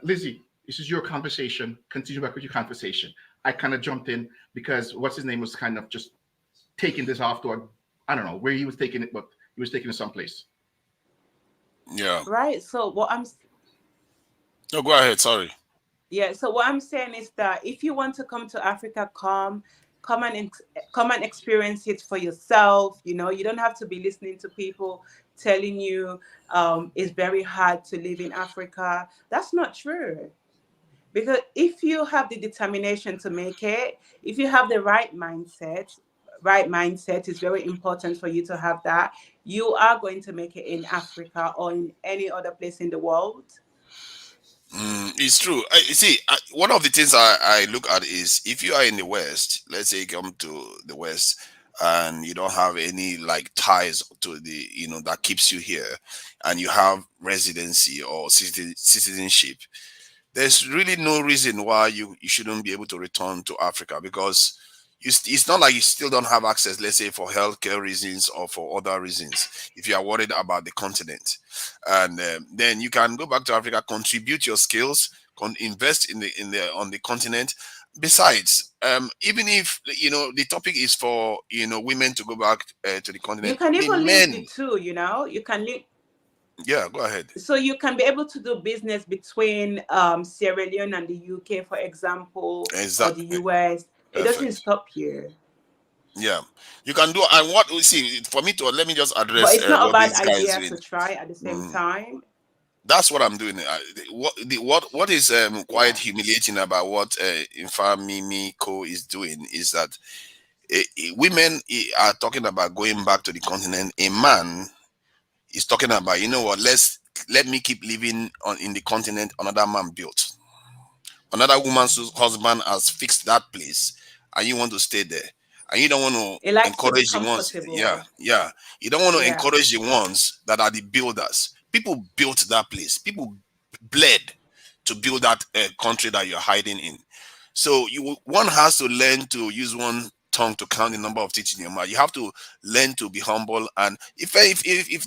Lizzie, this is your conversation. Continue back with your conversation. I kind of jumped in because what's his name was kind of just taking this off to I don't know where he was taking it, but he was taking it someplace. Yeah. Right. So what I'm. No, go ahead. Sorry. Yeah. So what I'm saying is that if you want to come to Africa, come and experience it for yourself. You don't have to be listening to people telling you it's very hard to live in Africa. That's not true. Because if you have the determination to make it, if you have the right mindset, right mindset. It's very important for you to have that. You are going to make it in Africa or in any other place in the world. It's true. You see, one of the things I look at is if you are in the West, let's say you come to the West and you don't have any like ties to the, that keeps you here, and you have residency or citizenship, there's really no reason why you shouldn't be able to return to Africa, because it's not like you still don't have access, let's say for healthcare reasons or for other reasons, if you are worried about the continent. And then you can go back to Africa, contribute your skills, invest in the on the continent. Besides, even if the topic is for women to go back to the You continent, can the even link the men. two, you can link. Yeah, go ahead. So you can be able to do business between Sierra Leone and the UK, for example, or the Exactly. US. It doesn't Perfect. stop you. Yeah, you can do. And what we see, for me to let me just But address it's not a what bad this guy is idea doing. to try at the same Mm, time. that's what I'm doing. What is quite Yeah. humiliating about what Infamimi Co is doing is that women are talking about going back to the continent. A man is talking about, what, let me keep living on in the continent another man built. Another woman's husband has fixed that place, and you want to stay there, and you don't want It to likes to be encourage the ones. Yeah, comfortable. yeah. You don't want to Yeah. encourage the ones that are the builders. People built that place. People bled to build that country that you're hiding in. So one has to learn to use one tongue to count the number of teeth in your mouth. You have to learn to be humble, and if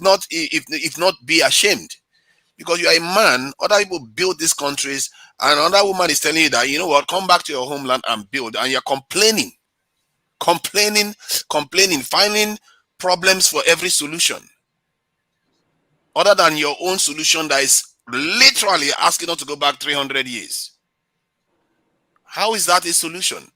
not, if not, be ashamed, because you are a man. Other people build these countries, and another woman is telling you that, you know what, come back to your homeland and build, and you're complaining, complaining, finding problems for every solution, other than your own solution that is literally asking us to go back 300 years. How is that a solution?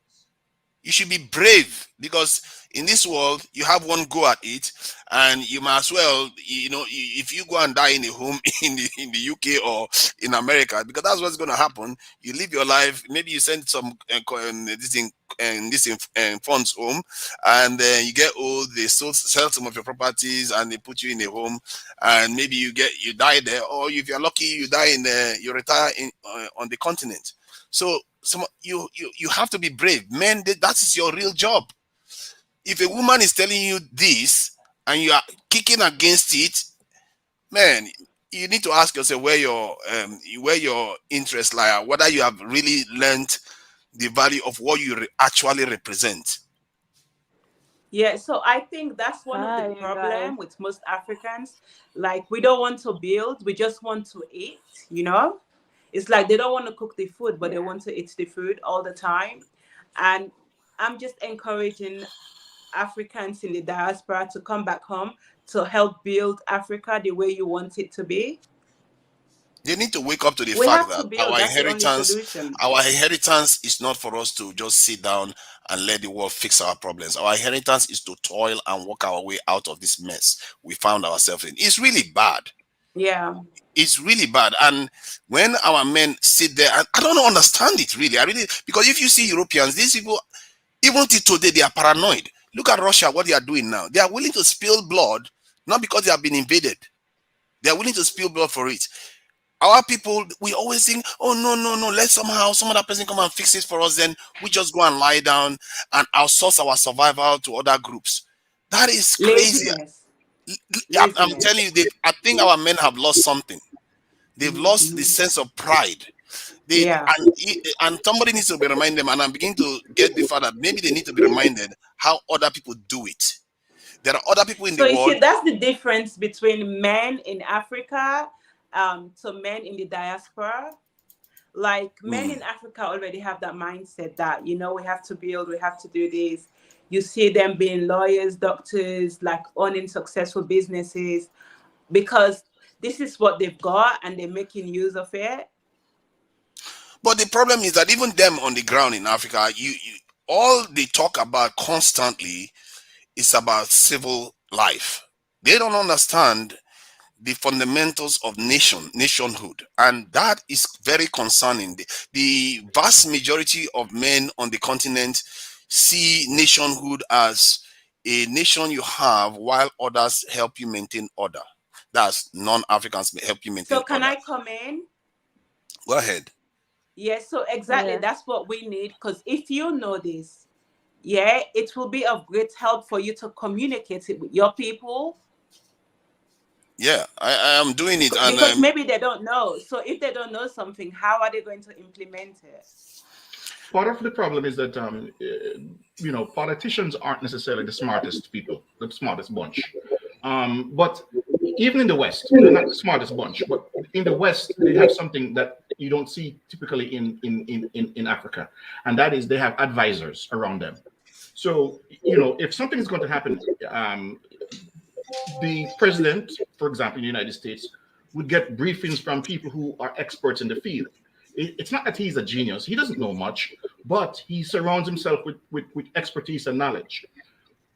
You should be brave, because in this world you have one go at it, and you might as well, if you go and die in a home in the UK or in America, because that's what's going to happen. You live your life, maybe you send some this thing and funds home, and then you get old, they sell some of your properties and they put you in a home, and maybe you die there, or if you're lucky you die in you retire in on the continent. So you have to be brave, men. That is your real job. If a woman is telling you this and you are kicking against it, man, you need to ask yourself where your interests lie, whether you have really learned the value of what you actually represent. Yeah, so I think that's one of the Hi, you guys. problem with most Africans. Like we don't want to build, we just want to eat. It's like they don't want to cook the food, but they Yeah. want to eat the food all the time. And I'm just encouraging Africans in the diaspora to come back home to help build Africa the way you want it to be. They need to wake up to the We fact have that to build, that's the only solution. our inheritance is not for us to just sit down and let the world fix our problems. Our inheritance is to toil and work our way out of this mess we found ourselves in. It's really bad. Yeah. It's really bad. And when our men sit there, and I don't understand it really. I really, because if you see Europeans, these people, even till today, they are paranoid. Look at Russia, what they are doing now. They are willing to spill blood, not because they have been invaded. They are willing to spill blood for it. Our people, we always think, oh no, no, no, let somehow some other person come and fix it for us. Then we just go and lie down and outsource our survival to other groups. That is crazy. Laziness. I'm Laziness. telling you, I think our men have lost something. They've lost the Mhm. sense of pride. Yeah. And somebody needs to be reminded them. And I'm beginning to get the fact that maybe they need to be reminded how other people do it. There are other people in the So you world. see, that's the difference between men in Africa to men in the diaspora. Like men Mm. in Africa already have that mindset that, we have to build, we have to do this. You see them being lawyers, doctors, like owning successful businesses because this is what they've got and they're making use of it. But the problem is that even them on the ground in Africa, all they talk about constantly is about civil life. They don't understand the fundamentals of nationhood, and that is very concerning. The vast majority of men on the continent see nationhood as a nation you have while others help you maintain order. That's non-Africans may help you maintain So can order. I come in? Go ahead. Yes, so exactly Yeah. that's what we need, because if you know this, yeah, it will be of great help for you to communicate it with your people, Yeah, I am doing it, and because maybe they don't know. So if they don't know something, how are they going to implement it? Part of the problem is that politicians aren't necessarily the smartest people, the smartest bunch. But even in the West, they're not the smartest bunch. But in the West, they have something that you don't see typically in Africa, and that is they have advisors around them. So if something is going to happen, the president, for example, in the United States, would get briefings from people who are experts in the field. It's not that he's a genius; he doesn't know much, but he surrounds himself with expertise and knowledge.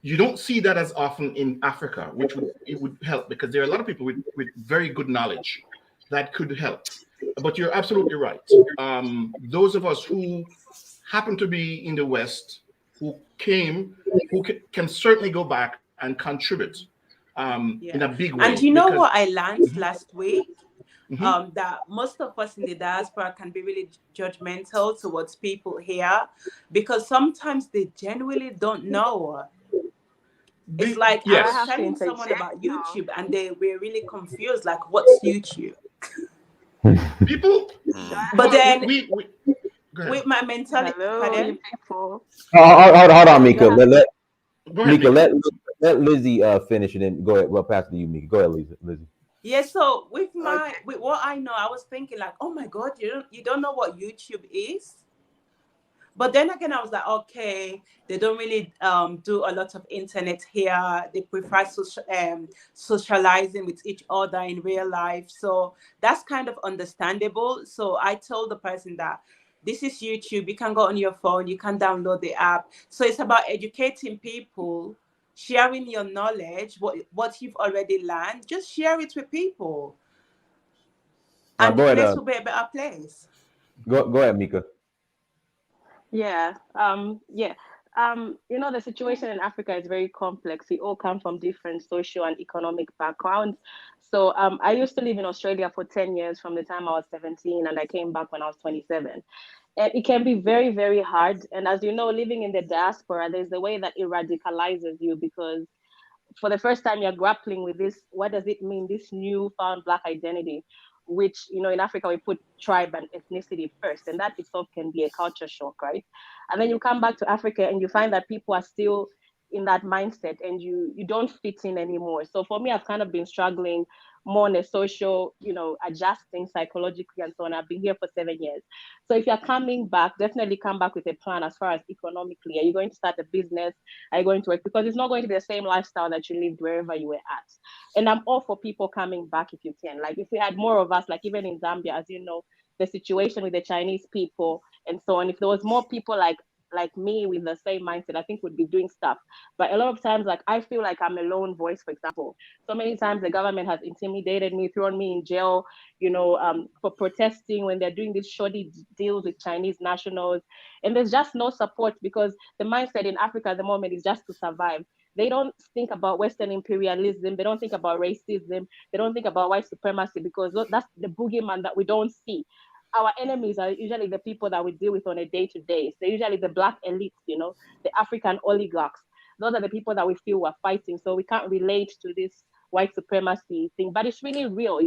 You don't see that as often in Africa, which would help, because there are a lot of people with very good knowledge that could help. But you're absolutely right. Those of us who happen to be in the West, who came, who can certainly go back and contribute in a Yeah. big way, And you know because what I learned last week? mhm, That most of us in the diaspora can be really judgmental towards people here, because sometimes they genuinely don't know. It's like I I was yes, have to telling someone interject about though. YouTube and they were really confused, like, what's YouTube? people. mm, But Well, then we go ahead. with my mentality, Hello, you pardon? people. Hold on, You Mika. have Go ahead, Mika, Mika. let Lizzie finish and then go ahead. Well, pass it to you, Mika. Go ahead, Lizzie. Yeah, so with okay. what I know, I was thinking like, oh my god, you don't know what YouTube is? But then again, I was like, okay, they don't really do a lot of internet here. They prefer socializing with each other in real life. So that's kind of understandable. So I told the person that this is YouTube. You can go on your phone, you can download the app. So it's about educating people, sharing your knowledge, what you've already learned. Just share it with people, and the Go ahead. place will be a better place. Go ahead, Mika. Yeah. Yeah. The situation in Africa is very complex. We all come from different social and economic backgrounds. So I used to live in Australia for 10 years from the time I was 17, and I came back when I was 27. And it can be very, very hard. And as you know, living in the diaspora, there's a way that it radicalizes you, because for the first time you're grappling with this, what does it mean, this newfound black identity, which in Africa we put tribe and ethnicity first, and that itself can be a culture shock, right? And then you come back to Africa and you find that people are still in that mindset, and you don't fit in anymore. So for me, I've kind of been struggling more on a social, adjusting psychologically and so on. I've been here for 7 years. So if you're coming back, definitely come back with a plan as far as economically. Are you going to start a business? Are you going to work? Because it's not going to be the same lifestyle that you lived wherever you were at. And I'm all for people coming back if you can. Like if we had more of us, like even in Zambia, as you know, the situation with the Chinese people and so on. If there was more people like me with the same mindset, I think we'd be doing stuff. But a lot of times, like I feel like I'm a lone voice, for example. So many times the government has intimidated me, thrown me in jail, for protesting when they're doing these shoddy deals with Chinese nationals. And there's just no support, because the mindset in Africa at the moment is just to survive. They don't think about Western imperialism. They don't think about racism. They don't think about white supremacy, because that's the boogeyman that we don't see. Our enemies are usually the people that we deal with on a day to day. They're usually the black elites, the African oligarchs. Those are the people that we feel we're fighting. So we can't relate to this white supremacy thing, but it's really real.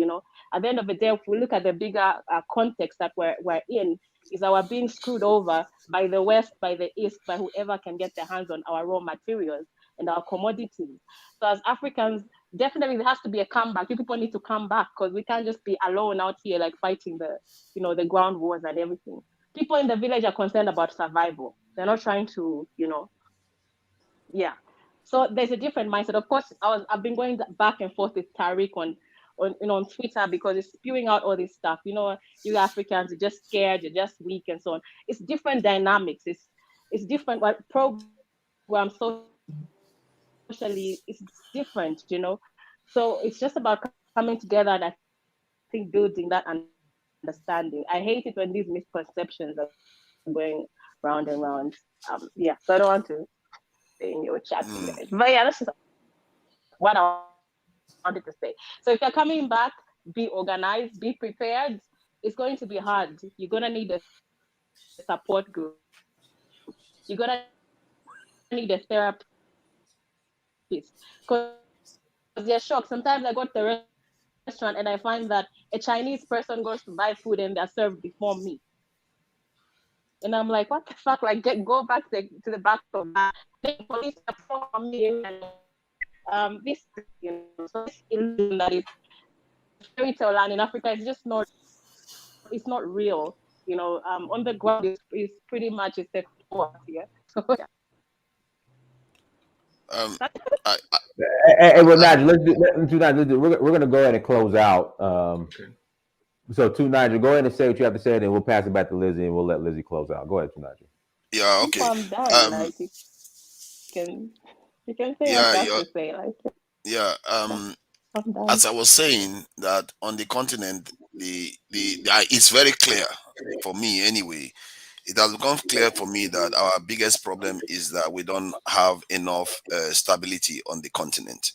At the end of the day, if we look at the bigger context that we're in, is our being screwed over by the West, by the East, by whoever can get their hands on our raw materials and our commodities. So as Africans, definitely there has to be a comeback. You people need to come back, because we can't just be alone out here like fighting the ground wars and everything. People in the village are concerned about survival. They're not trying to, yeah. So there's a different mindset. Of course, I've been going back and forth with Tariq on Twitter, because it's spewing out all this stuff. You Africans are just scared, you're just weak, and so on. It's different dynamics. It's different programs socially. It's different. So it's just about coming together, and I think building that understanding. I hate it when these misconceptions are going round and round. Yeah. So I don't want to. in your chat. Mm. But yeah, this is what I wanted to say. So if you're coming back, be organized, be prepared. It's going to be hard. You're gonna need a support group. You're gonna need a therapist. Because they're shocked. Sometimes I go to a restaurant and I find that a Chinese person goes to buy food and they're served before me. And I'm like, what the fuck? Like, go back to the back of that. Then the police are far from me. This this illusion that it's a fairy tale land in Africa is just not. It's not real. On the ground is pretty much a step forward. Yeah. So yeah, Um, that's I, I, Hey, well, I, Nigel, let's do Nigel. We're gonna go ahead and close out. Okay. So, two Nigel, go ahead and say what you have to say, and then we'll pass it back to Lizzy, and we'll let Lizzy close out. Go ahead, two Nigel. yeah, okay. I'm done. Um, Like you can say what yeah, you have yeah, to say. Like yeah. yeah, I'm As done. I was saying, that on the continent, it's very clear for me anyway. It has become clear for me that our biggest problem is that we don't have enough stability on the continent,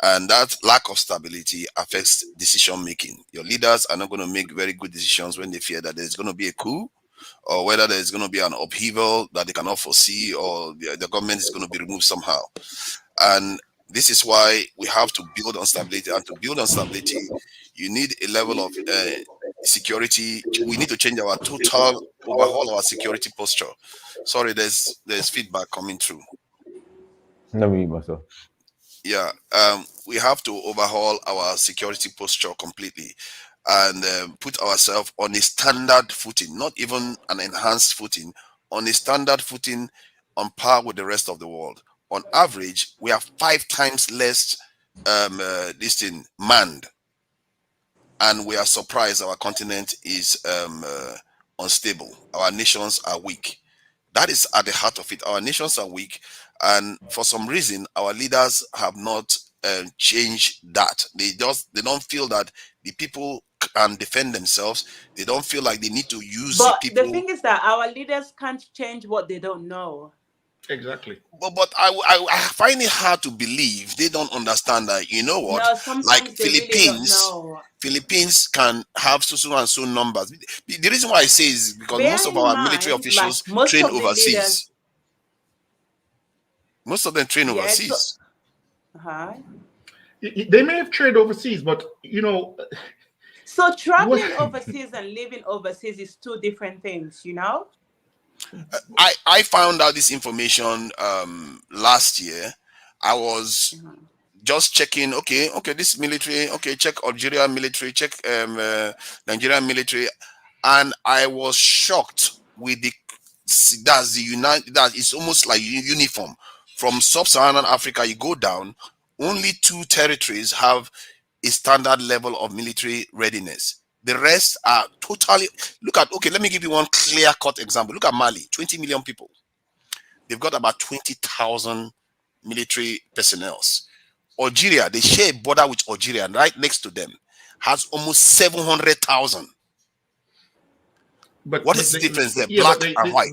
and that lack of stability affects decision making. Your leaders are not going to make very good decisions when they fear that there's going to be a coup, or whether there's going to be an upheaval that they cannot foresee, or the government is going to be removed somehow. And this is why we have to build on stability. And to build on stability, you need a level of security. We need to change our total, overhaul our security posture. Sorry, there's feedback coming through. Let me mute myself. Yeah, we have to overhaul our security posture completely, and put ourselves on a standard footing, not even an enhanced footing, on a standard footing, on par with the rest of the world. On average, we have 5 times less this thing manned, and we are surprised our continent is unstable. Our nations are weak. That is at the heart of it. Our nations are weak, and for some reason, our leaders have not changed that. They don't feel that the people can defend themselves. They don't feel like they need to use the But the people. thing is that our leaders can't change what they don't know. Exactly. But I find it hard to believe they don't understand that. You know what? No, Like sometimes they really don't Philippines. know. Philippines can have so and so numbers. The reason why I say is because most Bear of in our military mind, like officials most train of the overseas. leaders, Most of them train yeah. So, overseas. uh-huh. They may have traded overseas, but So what? traveling overseas and living overseas is two different things, you know? I found out this information last year. I was Mhm. just checking. Okay, this military. Okay, check Algeria military. Check Nigerian military, and I was shocked with that's the United. That it's almost like uniform from sub-Saharan Africa. You go down. Only 2 territories have a standard level of military readiness. The rest are totally. Look at. Okay, let me give you one clear-cut example. Look at Mali, 20 million people. They've got about 20,000 military personnel. Algeria, they share a border with Algeria, and right next to them has almost 700,000. But What is the difference there? yeah, but Black and white.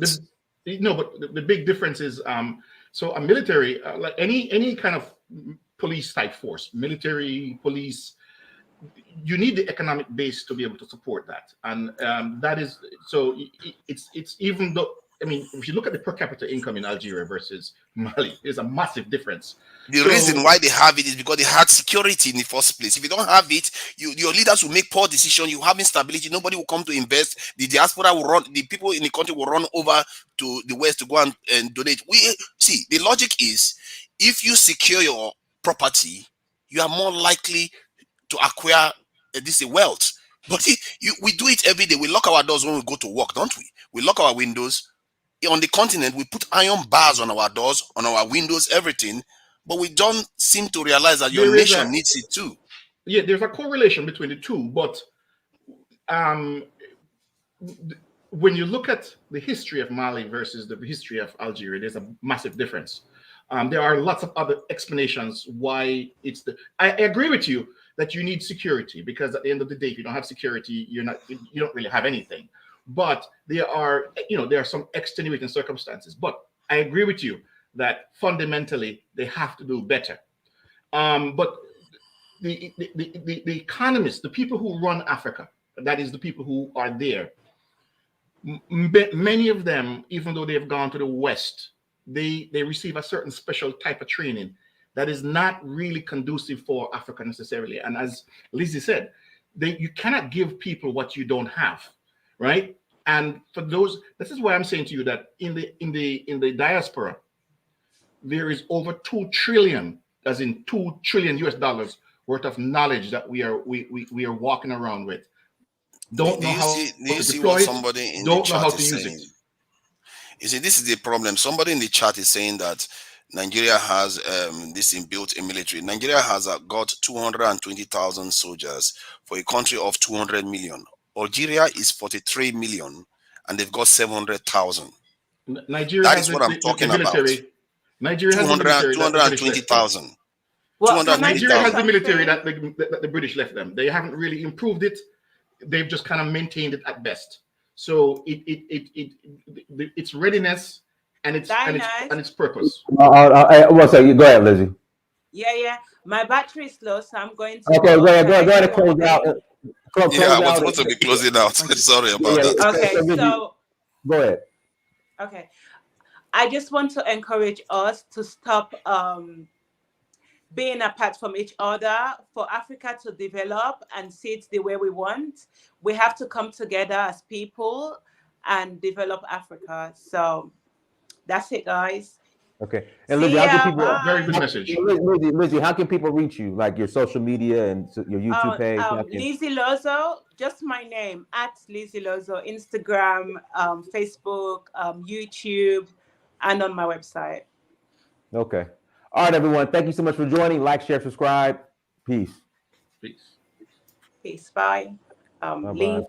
no, but the big difference is so a military like any kind of police type force, military police, you need the economic base to be able to support that, and that is so it's even though I mean if you look at the per capita income in Algeria versus Mali, there's a massive difference. The reason So why they have it is because they had security in the first place. If you don't have it, your leaders will make poor decisions. You have instability. Nobody will come to invest. The diaspora will run. The people in the country will run over to the west to go and donate. We see the logic is if you secure your property, you are more likely to acquire this wealth. But we do it every day. We lock our doors when we go to work, don't we? We lock our windows. On the continent, we put iron bars on our doors, on our windows, everything. But we don't seem to realize that your there is nation a needs it too. yeah, there's a correlation between the two, but um when you look at the history of Mali versus the history of Algeria, there's a massive difference. There are lots of other explanations why it's the. I agree with you that you need security because at the end of the day, if you don't have security, you don't really have anything. But there are some extenuating circumstances. But I agree with you. that fundamentally they have to do better. But the economists, the people who run Africa, that is the people who are there, many of them, even though they have gone to the West, they receive a certain special type of training that is not really conducive for Africa necessarily. And as Lizzy said, you cannot give people what you don't have, right? And for those, this is why I'm saying to you that in the diaspora, there is over 2 trillion, as in 2 trillion US dollars worth of knowledge that we are walking around with. Don't know how to Do you see deploy what it, somebody in the don't know how chat to is use saying? it. You see, this is the problem. Somebody in the chat is saying that Nigeria has this inbuilt in military. Nigeria has got 220,000 soldiers for a country of 200 million. Algeria is 43 million, and they've got 700,000. Nigeria That has is what I'm the talking about. military. Nigeria has the 200, military that the British left them. 220,000. Well, can I Nigeria say 220,000. has the military something? that the British left them. They haven't really improved it. They've just kind of maintained it at best. So its readiness and Diners. its purpose. Well, so you go ahead, Lizzy. Yeah. My battery is low, so I'm going to Okay, go. go Can I ahead say and one close out. thing? Yeah, I Close was out. supposed to be closing out. Sorry about that. Okay, so Go ahead. okay. I just want to encourage us to stop being apart from each other. For Africa to develop and see it the way we want, we have to come together as people and develop Africa. So that's it, guys. Okay. And Lizzy, See how can ya. people Very good Bye. message. Lizzy, how can people reach you? Like your social media and your YouTube page? Lizzy Lozzo, just my name, at Lizzy Lozzo, Instagram, Facebook, YouTube, and on my website. Okay. All right, everyone. Thank you so much for joining. Like, share, subscribe. Peace. Peace. Peace. Bye. Bye-bye. Leave